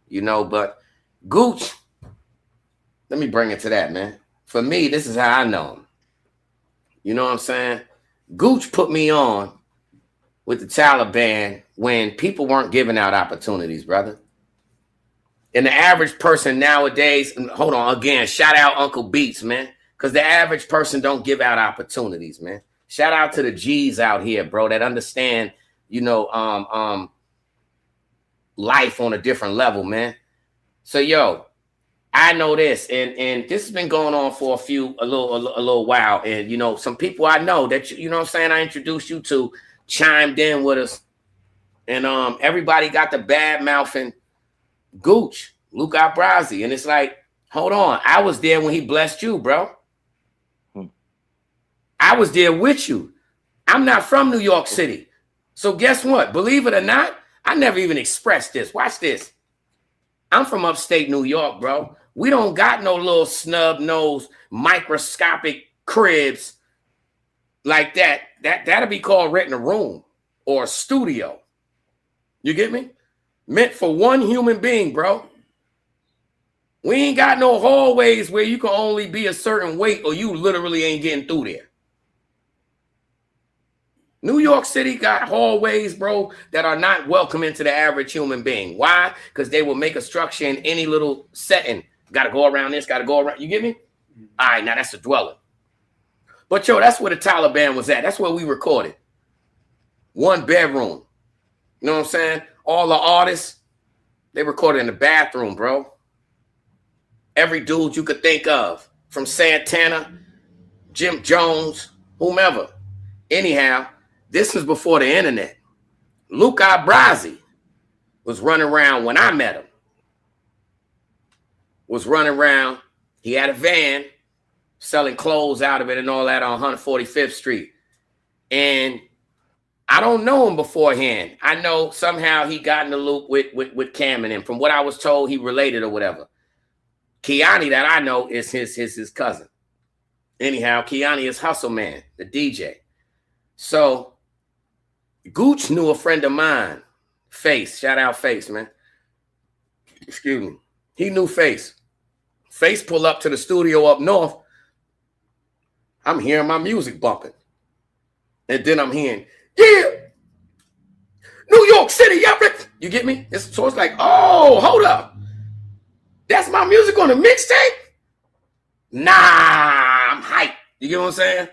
You know, but Gooch, let me bring it to that, man. For me, this is how I know him. You know what I'm saying? Gooch put me on with the Taliban when people weren't giving out opportunities, brother. And the average person nowadays, hold on, again, shout out Uncle Beats, man, because the average person don't give out opportunities, man. Shout out to the G's out here, bro, that understand, you know, life on a different level, man. So, yo, I know this, and this has been going on for a little while, and you know, some people I know that you know what I'm saying, I introduced you to chimed in with us, and everybody got the bad mouthing Gooch, Luca Brasi, and it's like, hold on, I was there when he blessed you, bro. I was there with you. I'm not from New York City, so guess what? Believe it or not, I never even expressed this. Watch this. I'm from upstate New York, bro. We don't got no little snub nose microscopic cribs like that. That'll be called renting a room or a studio. You get me? Meant for one human being, bro. We ain't got no hallways where you can only be a certain weight or you literally ain't getting through there. New York City got hallways, bro, that are not welcoming to the average human being. Why? Because they will make a structure in any little setting. Got to go around this, got to go around. You get me? All right, now that's a dwelling. But yo, that's where the Taliban was at. That's where we recorded. 1 bedroom. You know what I'm saying? All the artists, they recorded in the bathroom, bro. Every dude you could think of, from Santana, Jim Jones, whomever. Anyhow, this was before the internet. Luca Brasi was running around when I met him. Was running around. He had a van selling clothes out of it and all that on 145th Street. And I don't know him beforehand. I know somehow he got in the loop with Cam and him. From what I was told, he related or whatever. Kiani, that I know, is his cousin. Anyhow, Kiani is Hustle Man, the DJ. So Gooch knew a friend of mine, Face. Shout out Face, man. Excuse me. He knew Face. Face pull up to the studio up north. I'm hearing my music bumping. And then I'm hearing, yeah, New York City, yeah, you get me? So it's like, oh, hold up. That's my music on the mixtape? Nah, I'm hyped. You get what I'm saying?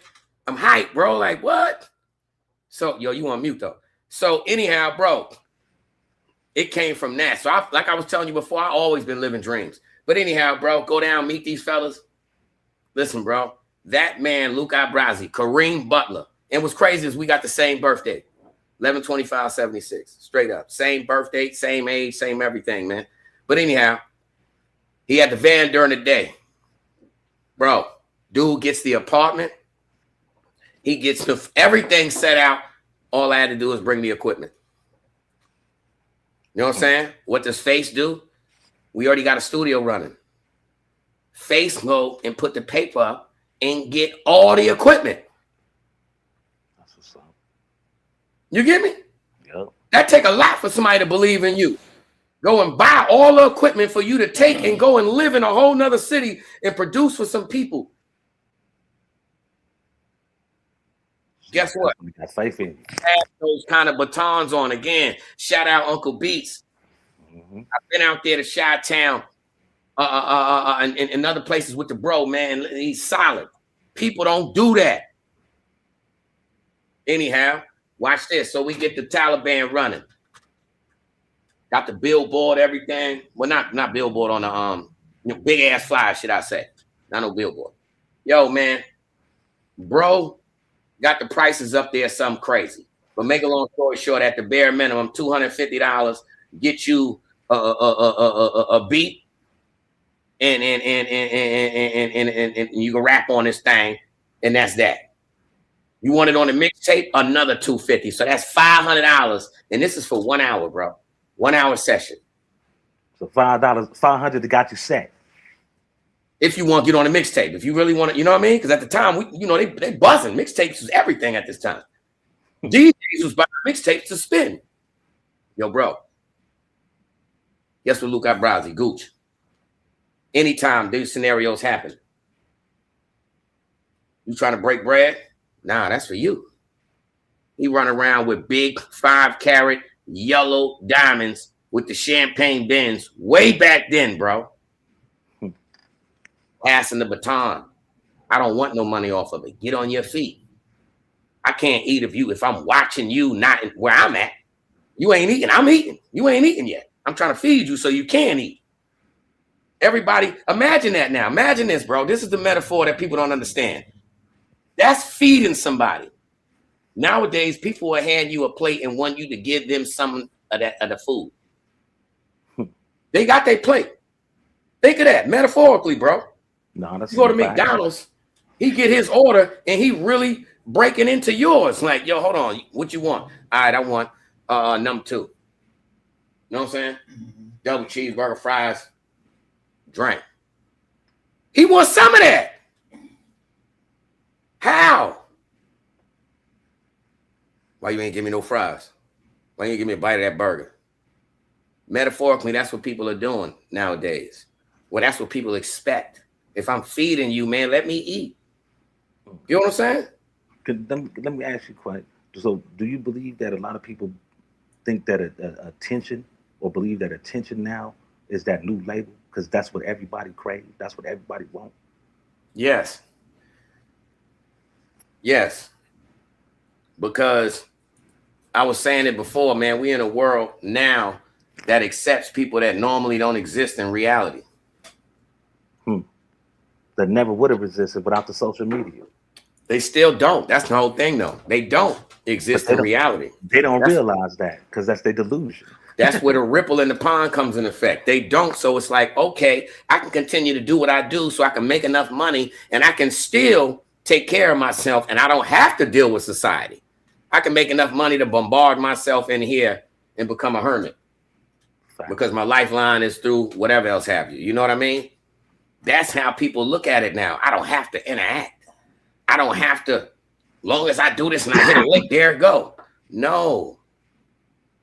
I'm hyped, bro. Like, what? So, yo, you on mute, though. So, anyhow, bro, it came from that. So, like I was telling you before, I always been living dreams. But anyhow, bro, go down, meet these fellas. Listen, bro, that man, Luca Brasi, Kareem Butler. And what's crazy is we got the same birthday, 11/25/76, straight up. Same birthday, same age, same everything, man. But anyhow, he had the van during the day. Bro, dude gets the apartment. He gets everything set out. All I had to do is bring the equipment. You know what I'm saying? What does Face do? We already got a studio running. Face go and put the paper up and get all the equipment. That's what's up. You get me? Yep. That take a lot for somebody to believe in you. Go and buy all the equipment for you to take and go and live in a whole nother city and produce for some people. Guess what? We got faith in you. Have those kind of batons on again. Shout out Uncle Beats. Mm-hmm. I've been out there to Chi-Town and other places with the bro, man. He's solid. People don't do that. Anyhow, watch this. So we get the Taliban running. Got the billboard, everything. Well, not billboard on the big ass flyer, should I say? Not no billboard. Yo, man, bro, got the prices up there, something crazy. But make a long story short, at the bare minimum, $250 get you a beat, and you can rap on this thing, and that's that. You want it on the mixtape, another $250. So that's $500, and this is for 1 hour, bro. 1 hour session. So $500 got you set. If you want to get on a mixtape, if you really want to, you know what I mean? Because at the time, they buzzing. Mixtapes was everything at this time. DJs was buying mixtapes to spin. Yo, bro. Guess what Luca Brasi, Gooch. Anytime these scenarios happen, you trying to break bread? Nah, that's for you. He run around with big 5-carat yellow diamonds with the champagne bins way back then, bro. Passing the baton. I don't want no money off of it. Get on your feet. I can't eat if I'm watching you not where I'm at. You ain't eating. I'm eating. You ain't eating yet. I'm trying to feed you so you can eat. Everybody, imagine that now. Imagine this, bro. This is the metaphor that people don't understand. That's feeding somebody. Nowadays, people will hand you a plate and want you to give them some of the food. They got their plate. Think of that metaphorically, bro. No, that's you go to McDonald's, he get his order and he really breaking into yours. Like, yo, hold on, what you want? All right, I want number 2. You know what I'm saying? Mm-hmm. Double cheeseburger, fries, drink. He wants some of that. How? Why you ain't give me no fries? Why you ain't give me a bite of that burger? Metaphorically, that's what people are doing nowadays. Well, that's what people expect. If I'm feeding you, man, let me eat. You know what I'm saying? Let me ask you a question. So do you believe that a lot of people think that attention, or believe that attention now is that new label? Because that's what everybody craves. That's what everybody wants. Yes. Yes. Because I was saying it before, man, we in a world now that accepts people that normally don't exist in reality. That never would have existed without the social media. They still don't. That's the whole thing, though. They don't But exist in reality. they don't That's realize that because that's their delusion. that's where the ripple in the pond comes in effect. They don't. So it's like, okay, I can continue to do what I do so I can make enough money and I can still take care of myself and I don't have to deal with society. I can make enough money to bombard myself in here and become a hermit because my lifeline is through whatever else have you. You know what I mean? That's how people look at it now. I don't have to interact. I don't have to, long as I do this and I hit a lick, there it go. No.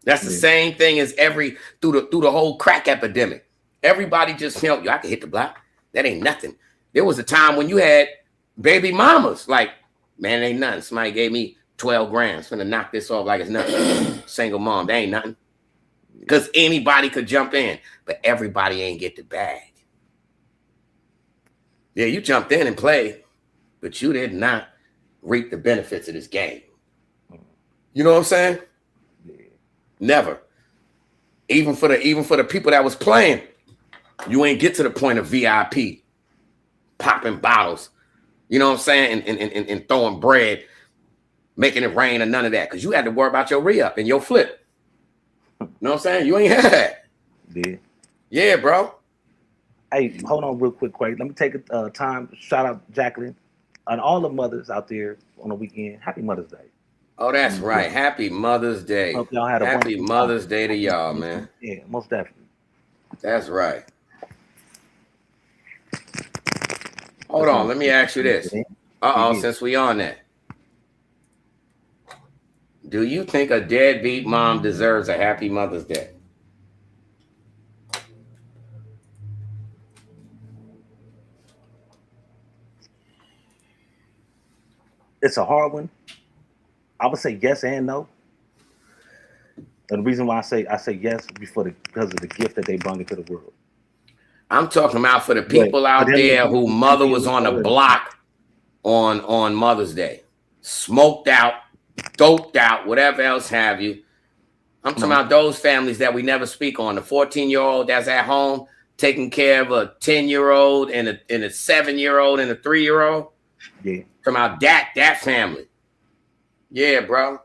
That's the same thing as through the whole crack epidemic. Everybody just felt, yo, I can hit the block. That ain't nothing. There was a time when you had baby mamas. Like, man, it ain't nothing. Somebody gave me 12 grams. Finna knock this off like it's nothing. Single mom, that ain't nothing. Because anybody could jump in, but everybody ain't get the bag. Yeah, you jumped in and played, but you did not reap the benefits of this game. You know what I'm saying? Never. Even for the people that was playing, you ain't get to the point of VIP, popping bottles. You know what I'm saying? And throwing bread, making it rain, or none of that. Because you had to worry about your re-up and your flip. You know what I'm saying? You ain't had that. Yeah. Yeah, bro. Hey, hold on real quick, Quay. Let me take a time. Shout out Jacqueline and all the mothers out there on the weekend. Happy Mother's Day. Oh, that's right. Happy Mother's Day. Hope y'all had a Happy wonderful Mother's time. Day to y'all, man. Yeah, most definitely. That's right. Hold on. Let me ask you this. Since we on that. Do you think a deadbeat mom deserves a happy Mother's Day? It's a hard one. I would say yes and no. And the reason why I say yes because of the gift that they bring into the world. I'm talking about for the people out there who mother was on the block on Mother's Day, smoked out, doped out, whatever else have you. I'm talking about those families that we never speak on. The 14-year-old that's at home taking care of a 10-year-old and a 7-year-old and a 3-year-old. Yeah. Talking about that family. Yeah, bro.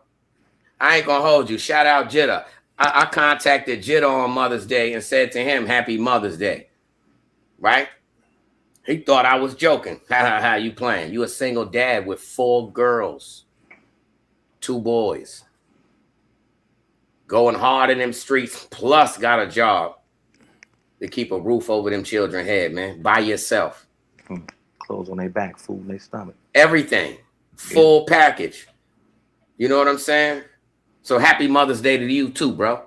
I ain't gonna hold you. Shout out Jitta. I contacted Jitta on Mother's Day and said to him, Happy Mother's Day. Right? He thought I was joking. Ha, you playing. You a single dad with 4 girls, 2 boys. Going hard in them streets, plus got a job to keep a roof over them children's head, man. By yourself. Clothes on their back, food in their stomach. Everything. Full package. You know what I'm saying? So happy Mother's Day to you too, bro.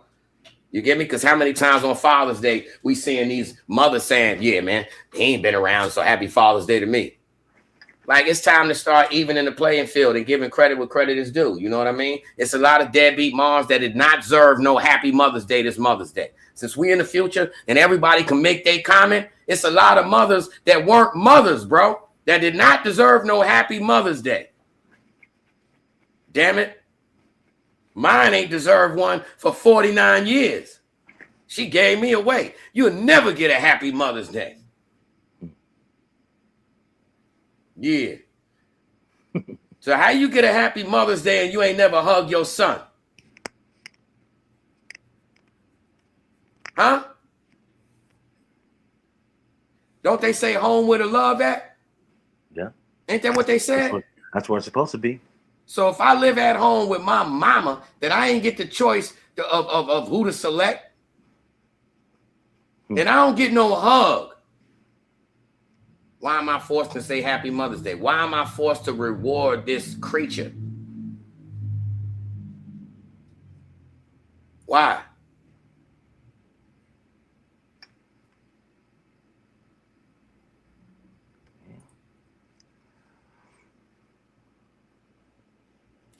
You get me? Because how many times on Father's Day we seeing these mothers saying, yeah, man, he ain't been around, so happy Father's Day to me. Like, it's time to start even in the playing field and giving credit where credit is due. You know what I mean? It's a lot of deadbeat moms that did not deserve no happy Mother's Day this Mother's Day. Since we in the future and everybody can make their comment, it's a lot of mothers that weren't mothers, bro, that did not deserve no happy Mother's Day. Damn it. Mine ain't deserved one for 49 years. She gave me away. You'll never get a happy Mother's Day. Yeah. So how you get a happy Mother's Day and you ain't never hugged your son? Huh? Don't they say home where the love at? Yeah. Ain't that what they said? That's where it's supposed to be. So if I live at home with my mama, that I ain't get the choice of who to select, and I don't get no hug, why am I forced to say Happy Mother's Day? Why am I forced to reward this creature? Why?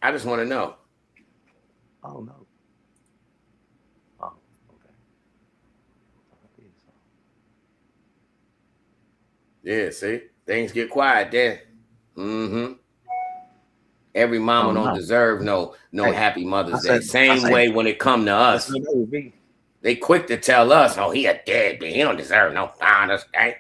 I just want to know. Oh, no. Oh, okay. Yeah, see? Things get quiet there. Mm-hmm. Every mama Oh don't no. deserve no Hey, happy Mother's Day. I Same said, way when it come to that's us, what it would be. they quick to tell us, "Oh, he a deadbeat. He don't deserve no Father's Day."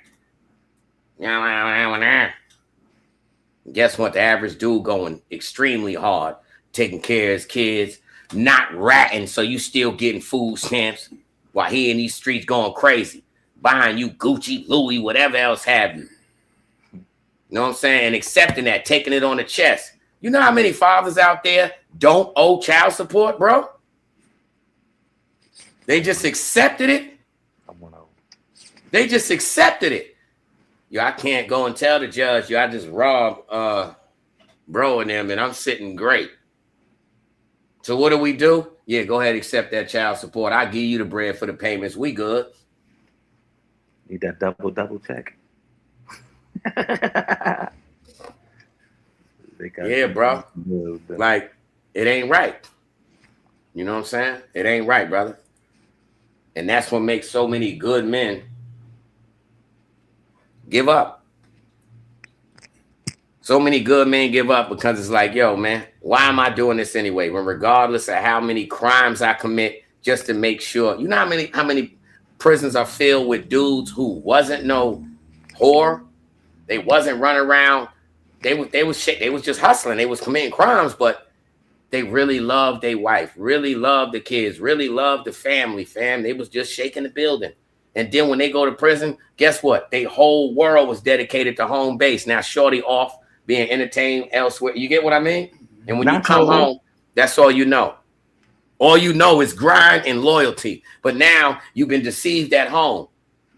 Guess what? The average dude going extremely hard, taking care of his kids, not ratting, so you still getting food stamps while he in these streets going crazy, buying you Gucci, Louis, whatever else have you. You know what I'm saying? And accepting that, taking it on the chest. You know how many fathers out there don't owe child support, bro? They just accepted it. They just accepted it. Yo, I can't go and tell the judge, yo, I just robbed bro and them, and I'm sitting great. So what do? Yeah, go ahead and accept that child support. I'll give you the bread for the payments. We good. Need that double check. Yeah, bro. Like, it ain't right. You know what I'm saying? It ain't right, brother. And that's what makes so many good men give up. So many good men give up because it's like, yo, man, why am I doing this anyway? When regardless of how many crimes I commit, just to make sure, you know how many prisons are filled with dudes who wasn't no whore, they wasn't running around, they was just hustling, they was committing crimes, but they really loved their wife, really loved the kids, really loved the family, fam. They was just shaking the building. And then when they go to prison, guess what? Their whole world was dedicated to home base. Now, shorty off being entertained elsewhere. You get what I mean? And when you come home, that's all you know. All you know is grind and loyalty. But now you've been deceived at home.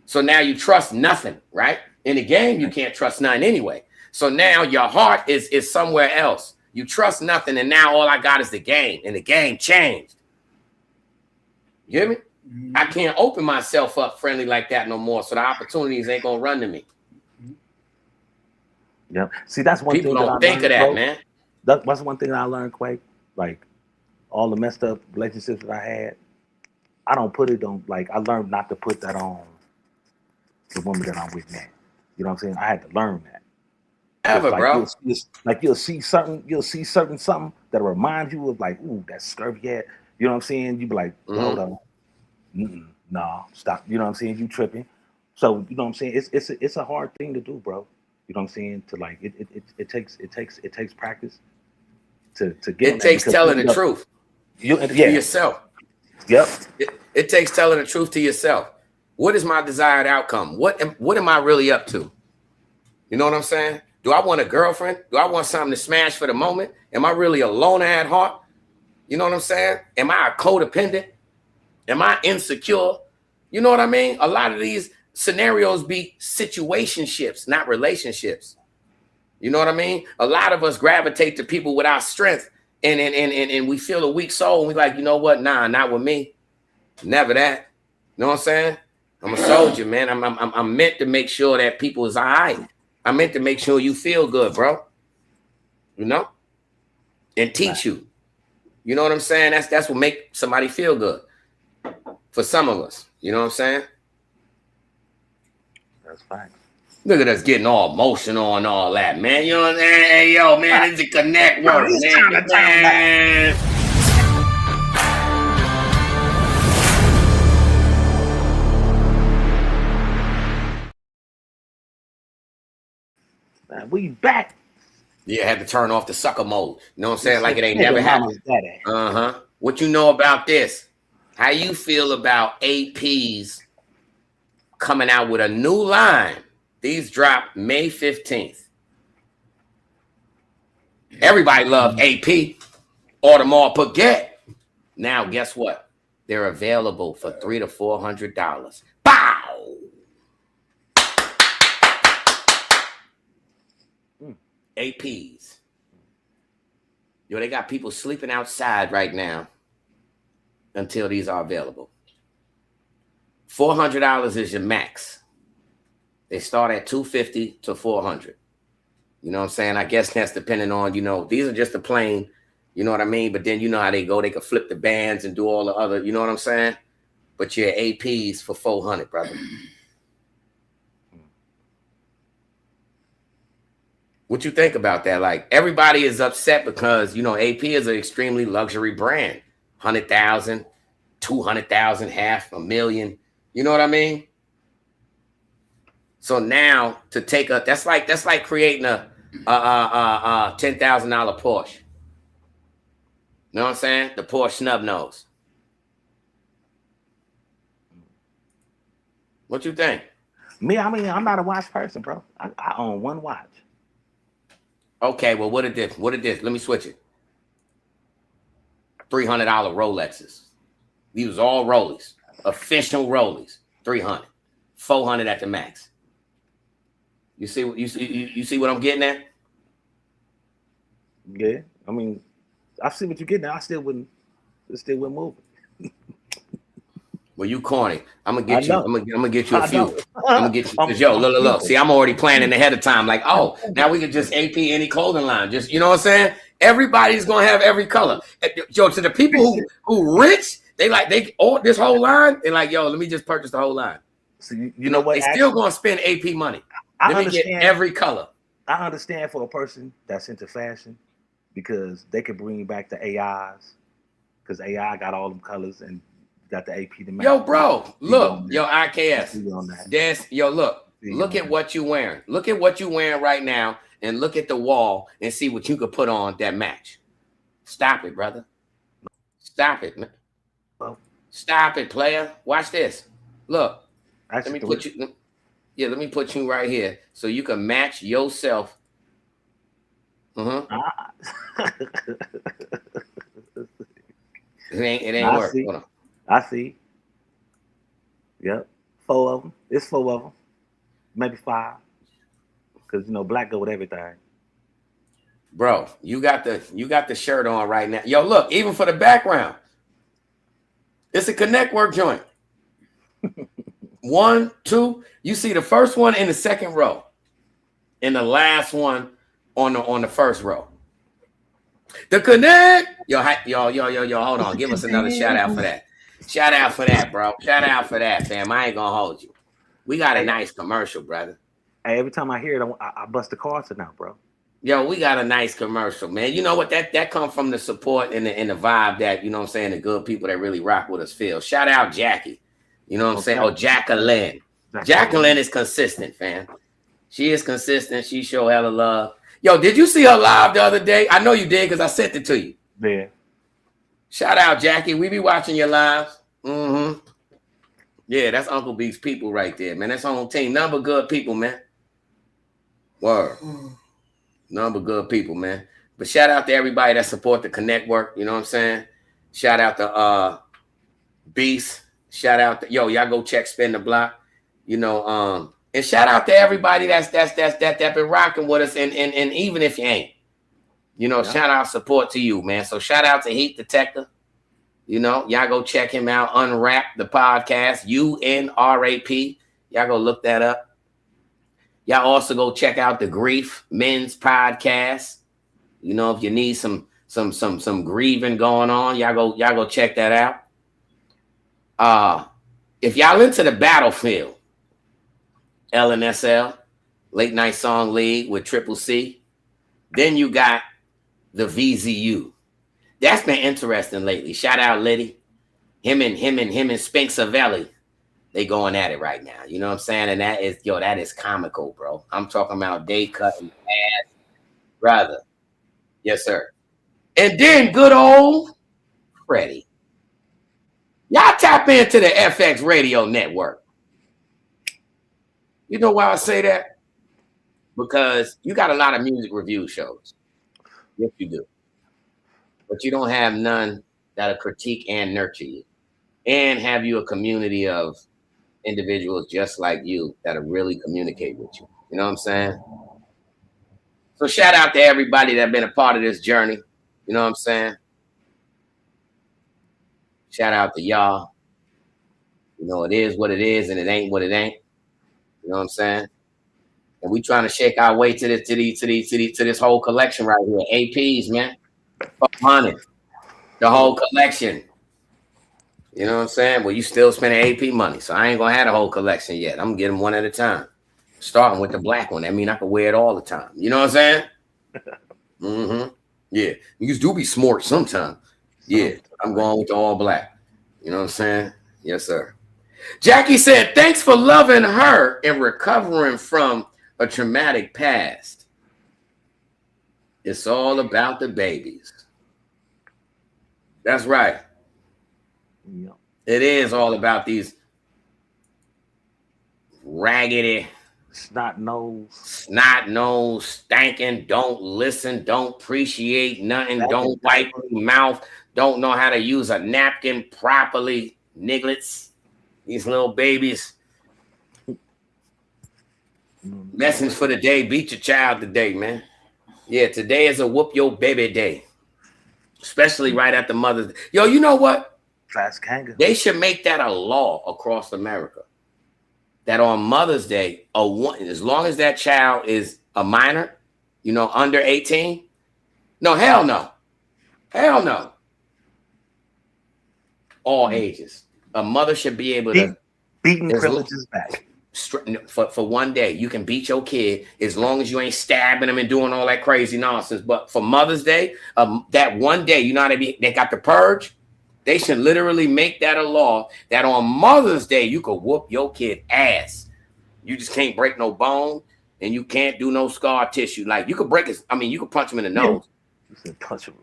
So now you trust nothing, right? In the game, you can't trust nothing anyway. So now your heart is somewhere else. You trust nothing, and now all I got is the game, and the game changed. You hear me? I can't open myself up friendly like that no more, so the opportunities ain't gonna run to me. Yep. See, that's one People thing don't that I think learned, of that, bro. man. That's one thing that I learned, Quake. Like all the messed up relationships that I had, I don't put it on. Like I learned not to put that on the woman that I'm with now. You know what I'm saying? I had to learn that. Ever, Like bro. you'll see something that reminds you of like, ooh, that scurvy head. You know what I'm saying? You be like, hold on, nah, stop. You know what I'm saying? You tripping. So you know what I'm saying? It's a hard thing to do, bro. You know what I'm saying? To like it takes practice to get. It takes telling the truth to yourself. Yep. It takes telling the truth to yourself. What is my desired outcome? What am I really up to? You know what I'm saying? Do I want a girlfriend? Do I want something to smash for the moment? Am I really a loner at heart? You know what I'm saying? Am I a codependent? Am I insecure? You know what I mean? A lot of these scenarios be situationships, not relationships. You know what I mean? A lot of us gravitate to people without strength, and we feel a weak soul, and we like, you know what? Nah, not with me. Never that. You know what I'm saying? I'm a soldier, man. I'm meant to make sure that people is all right. I meant to make sure you feel good, bro. You know? And teach you. You know what I'm saying? That's what make somebody feel good. For some of us. You know what I'm saying? That's fine. Look at us getting all emotional and all that, man. You know what I'm saying? Hey, yo, man, it's a connect work, man. Man, we back. Yeah, I had to turn off the sucker mode. You know what I'm saying? Like it ain't never happened. What you know about this? How you feel about APs coming out with a new line? These drop May 15th. Everybody loved AP. Audemars Piguet. Now, guess what? They're available for $300 to $400. Bow! APs. Yo, they got people sleeping outside right now until these are available. $400 is your max. They start at $250 to $400. You know what I'm saying? I guess that's depending on, you know, these are just the plain, you know what I mean? But then you know how they go. They can flip the bands and do all the other, you know what I'm saying? But your APs for $400, brother. What you think about that? Like everybody is upset because AP is an extremely luxury brand. 100,000, 200,000, half a million. You know what I mean? So now to take that's like creating a $10,000 Porsche. You know what I'm saying? The Porsche snub nose. What you think? Me, I mean, I'm not a watch person, bro. I own one watch. Okay, well, what it did? Let me switch it. $300 Rolexes. These was all Rollies, official Rollies. 300, 400 at the max. You see what I'm getting at? Yeah, I mean, I see what you're getting at. I still wouldn't move. Well, you corny. I'm gonna get you. I'm gonna get you a I few. know. I'm gonna get you. Cause yo, look. See, I'm already planning ahead of time. Like, oh, now we can just AP any clothing line. Just you know what I'm saying? Everybody's gonna have every color. Yo, to the people who rich, they this whole line. They're like, yo, let me just purchase the whole line. So you know what? They still gonna spend AP money. I Let me understand get every color. I understand for a person that's into fashion because they could bring back the AIs because AI got all them colors and got the AP to match. Yo, bro, look, yo, IKS. Look at what you wearing. Look at what you wearing right now, and look at the wall and see what you could put on that match. Stop it, brother. Stop it, man. Stop it, player. Watch this. Look, let me put you. Yeah, let me put you right here so you can match yourself. It ain't work. Hold on. I see. Yep. 4 of them. It's 4 of them. Maybe 5. Because black go with everything. Bro, you got the shirt on right now. Yo, look, even for the background. It's a connect work joint. 1, 2. You see the first one in the second row. And the last one on the first row. The connect. Yo, hold on. Give us another shout out for that. Shout out for that, bro. Shout out for that, fam. I ain't gonna hold you. We got a nice commercial, brother. Hey, every time I hear it, I bust the cards out, bro. Yo, we got a nice commercial, man. You know what? That comes from the support and the vibe that, you know what I'm saying, the good people that really rock with us feel. Shout out Jackie. You know what I'm saying? Oh, Jacqueline. Jacqueline is consistent, fam. She is consistent. She show hella love. Yo, did you see her live the other day? I know you did because I sent it to you. Yeah. Shout out, Jackie. We be watching your lives. Mm-hmm. Yeah, that's Uncle B's people right there, man. That's on team. Number good people, man. Word. Number good people, man. But shout out to everybody that support the Connect work. You know what I'm saying? Shout out to Beast. Shout out to y'all go check Spin the Block. And shout out to everybody that's been rocking with us. And even if you ain't, shout out support to you, man. So shout out to Heat Detector. Y'all go check him out. Unwrap the podcast. UNRAP. Y'all go look that up. Y'all also go check out the Grief Men's Podcast. If you need some grieving going on, y'all go check that out. If y'all into the battlefield, LNSL, Late Night Song League with Triple C, then you got the VZU. That's been interesting lately. Shout out Liddy. Him and Spinks-Avelli. They going at it right now. You know what I'm saying? And that is comical, bro. I'm talking about day cutting ass, brother. Yes, sir. And then good old Freddie. Y'all tap into the FX Radio Network. You know why I say that? Because you got a lot of music review shows. Yes, you do. But you don't have none that'll critique and nurture you. And have you a community of individuals just like you that'll really communicate with you. You know what I'm saying? So shout out to everybody that's been a part of this journey. You know what I'm saying? Shout out to y'all. It is what it is, and it ain't what it ain't. You know what I'm saying? And we trying to shake our way to this whole collection right here. APs, man. 100. The whole collection. You know what I'm saying? Well, you still spending AP money, so I ain't gonna have the whole collection yet. I'm gonna get them one at a time. Starting with the black one. I mean, I could wear it all the time. You know what I'm saying? Mm-hmm. Yeah. Niggas do be smart sometimes. Yeah. I'm going with the all black. You know what I'm saying? Yes, sir. Jackie said, thanks for loving her and recovering from a traumatic past. It's all about the babies. That's right. Yeah. It is all about these raggedy, Snot nose, stinking, don't listen, don't appreciate nothing, don't wipe their mouth, don't know how to use a napkin properly, nigglets. These little babies. Message for the day. Beat your child today, man. Yeah, today is a whoop your baby day. Especially right after Mother's Day. Yo, you know what? They should make that a law across America. That on Mother's Day, as long as that child is a minor, you know, under 18. No, hell no. Hell no. All ages. A mother should be able to beating privileges back. For one day, you can beat your kid as long as you ain't stabbing them and doing all that crazy nonsense. But for Mother's Day, that one day, you know how they got the purge. They should literally make that a law that on Mother's Day you could whoop your kid ass. You just can't break no bone and you can't do no scar tissue. Like you could break his. I mean, you could punch him in the nose. You punch him.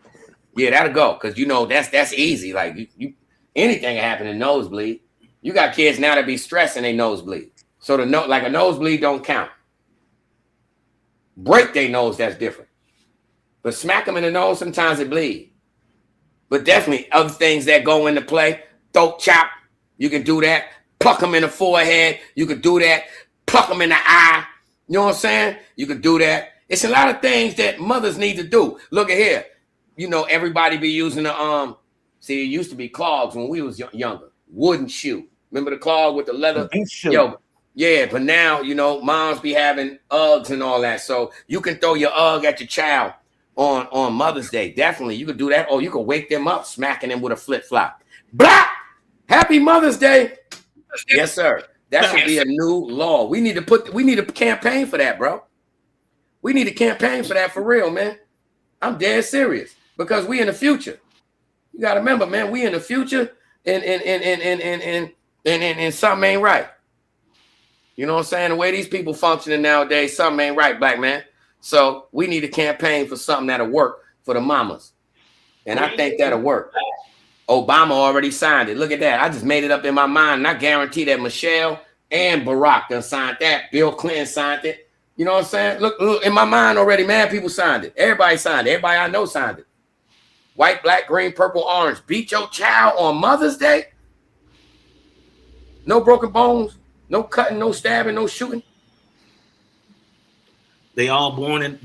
Yeah, that'll go because you know that's easy. Like you anything can happen in nosebleed. You got kids now that be stressing they nosebleed. So like a nosebleed don't count. Break their nose, that's different. But smack them in the nose, sometimes it bleed. But definitely other things that go into play, throat chop, you can do that. Pluck them in the forehead, you can do that. Pluck them in the eye, you know what I'm saying? You can do that. It's a lot of things that mothers need to do. Look at here. You know, everybody be using the see, it used to be clogs when we was younger. Wooden shoe. Remember the clog with the leather? Yo, yeah, but now, you know, moms be having Uggs and all that. So you can throw your Ugg at your child on Mother's Day. Definitely. You could do that. Or you could wake them up smacking them with a flip-flop. Blah! Happy Mother's Day. Yes, sir. That should be a new law. We need a campaign for that, bro. We need a campaign for that for real, man. I'm dead serious. Because we in the future. You gotta remember, man, we in the future and something ain't right. You know what I'm saying? The way these people functioning nowadays, something ain't right, black man. So we need a campaign for something that'll work for the mamas. And I think that'll work. Obama already signed it. Look at that. I just made it up in my mind. And I guarantee that Michelle and Barack done signed that. Bill Clinton signed it. You know what I'm saying? Look in my mind already, man, people signed it. Everybody signed it. Everybody I know signed it. White, black, green, purple, orange. Beat your child on Mother's Day. No broken bones. No cutting, no stabbing, no shooting. They all born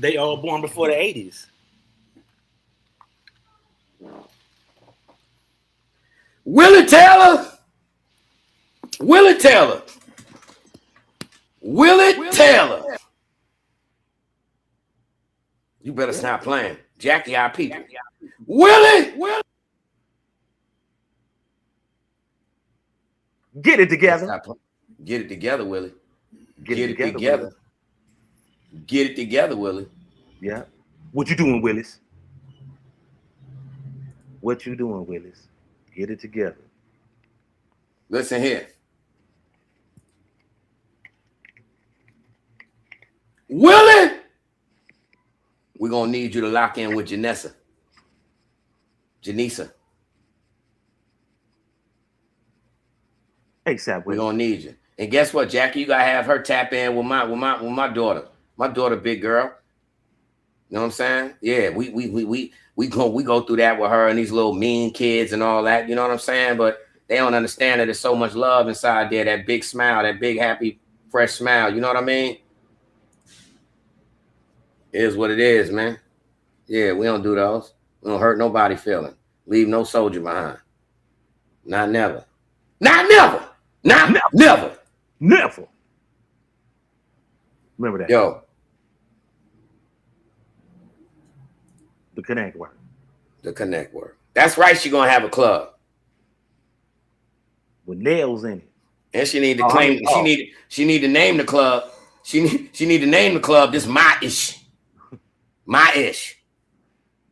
before the 80s. Willie Taylor. You better stop playing. Jackie, our people. Willie. Get it together. Get it together, Willie. Get it together. Get it together, Willie. Yeah. What you doing, Willis? What you doing, Willis? Get it together. Listen here. Willie, we're going to need you to lock in with Janessa. Janessa. ASAP, we're going to need you. And guess what, Jackie? You gotta have her tap in with my daughter. My daughter, big girl. You know what I'm saying? Yeah, we go through that with her and these little mean kids and all that. You know what I'm saying? But they don't understand that there's so much love inside there. That big smile, that big happy, fresh smile. You know what I mean? It is what it is, man. Yeah, we don't do those. We don't hurt nobody feeling. Leave no soldier behind. Not never. Not never. Not never. Never. Remember that. Yo. The connect word. The connect word. That's right. She's gonna have a club with nails in it. And she need to claim. She need to name the club. She need to name the club. This my ish. My ish.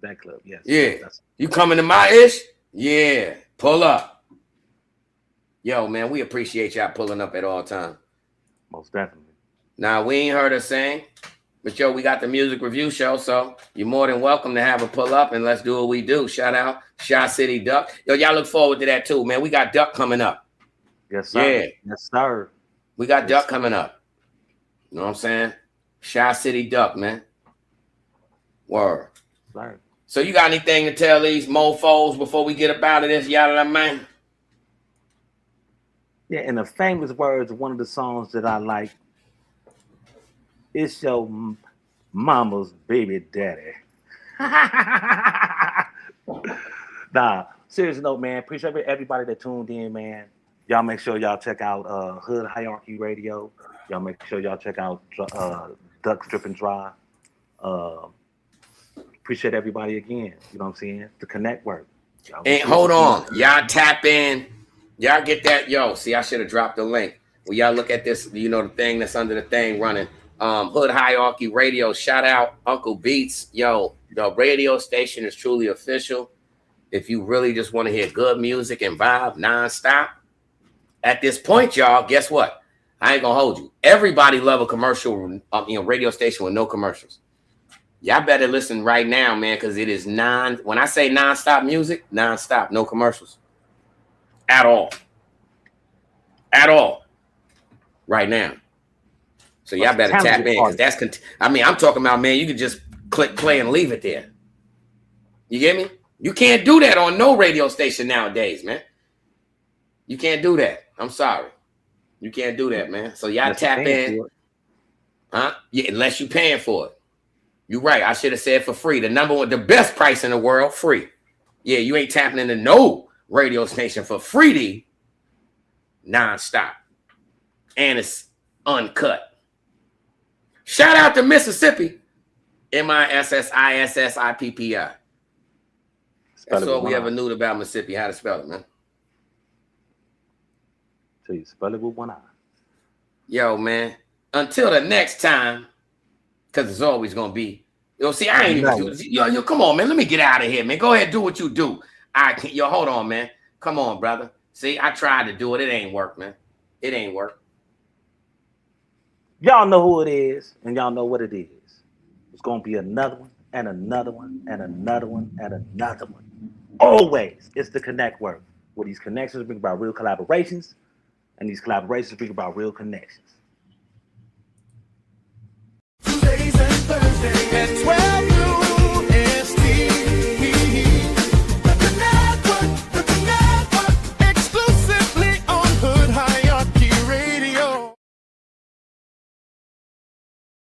That club, yes. Yeah. That's You coming to my ish? Yeah. Pull up. Yo, man, we appreciate y'all pulling up at all times. most definitely. Now, we ain't heard her sing, but yo, we got the music review show, so you're more than welcome to have a pull up and let's do what we do. Shout out Shy City Duck. Yo, y'all look forward to that too, man. We got Duck coming up. Yes, sir. Yeah. Yes, sir. We got Yes, Duck sir. coming up. You know what I'm saying? Shy City Duck, man. Word. Sir. So you got anything to tell these mofos before we get up out of this, y'all, man? Yeah, in the famous words of one of the songs that I like, it's your mama's baby daddy. Nah, serious note, man. Appreciate everybody that tuned in, man. Y'all make sure y'all check out Hood Hierarchy Radio. Y'all make sure y'all check out Duck Strip and Drive. Appreciate everybody again. You know what I'm saying? The connect work. And hold on. Y'all tap in. Y'all get that. Yo, see, I should have dropped the link. Well, y'all look at this, you know, the thing that's under the thing running. Hood Hierarchy Radio. Shout out Uncle Beats. Yo, the radio station is truly official. If you really just want to hear good music and vibe nonstop, at this point, y'all, guess what? I ain't gonna hold you. Everybody love a commercial, radio station with no commercials. Y'all better listen right now, man, because it is when I say nonstop music, nonstop, no commercials. At all. At all. Right now. So y'all better tap in, because that's, I'm talking about, man, you can just click play and leave it there. You get me? You can't do that on no radio station nowadays, man. You can't do that. I'm sorry. You can't do that, man. So y'all tap in. Huh? Yeah, unless you're paying for it. You're right. I should have said for free. The best price in the world, free. Yeah, you ain't tapping into no radio station for free, nonstop. And it's uncut. Shout out to Mississippi. Mississippi. That's all we ever knew about Mississippi, how to spell it, man. So you spell it with one eye. Yo, man. Until the next time, because it's always gonna be. See, I ain't even do this. Yo, come on, man. Let me get out of here, man. Go ahead, do what you do. Hold on, man. Come on, brother. See, I tried to do it. It ain't work, man. It ain't work. Y'all know who it is, and y'all know what it is. It's gonna be another one, and another one, and another one, and another one. Always, it's the connect work. Where these connections bring about real collaborations, and these collaborations bring about real connections. Tuesdays and Thursdays at 12 noon.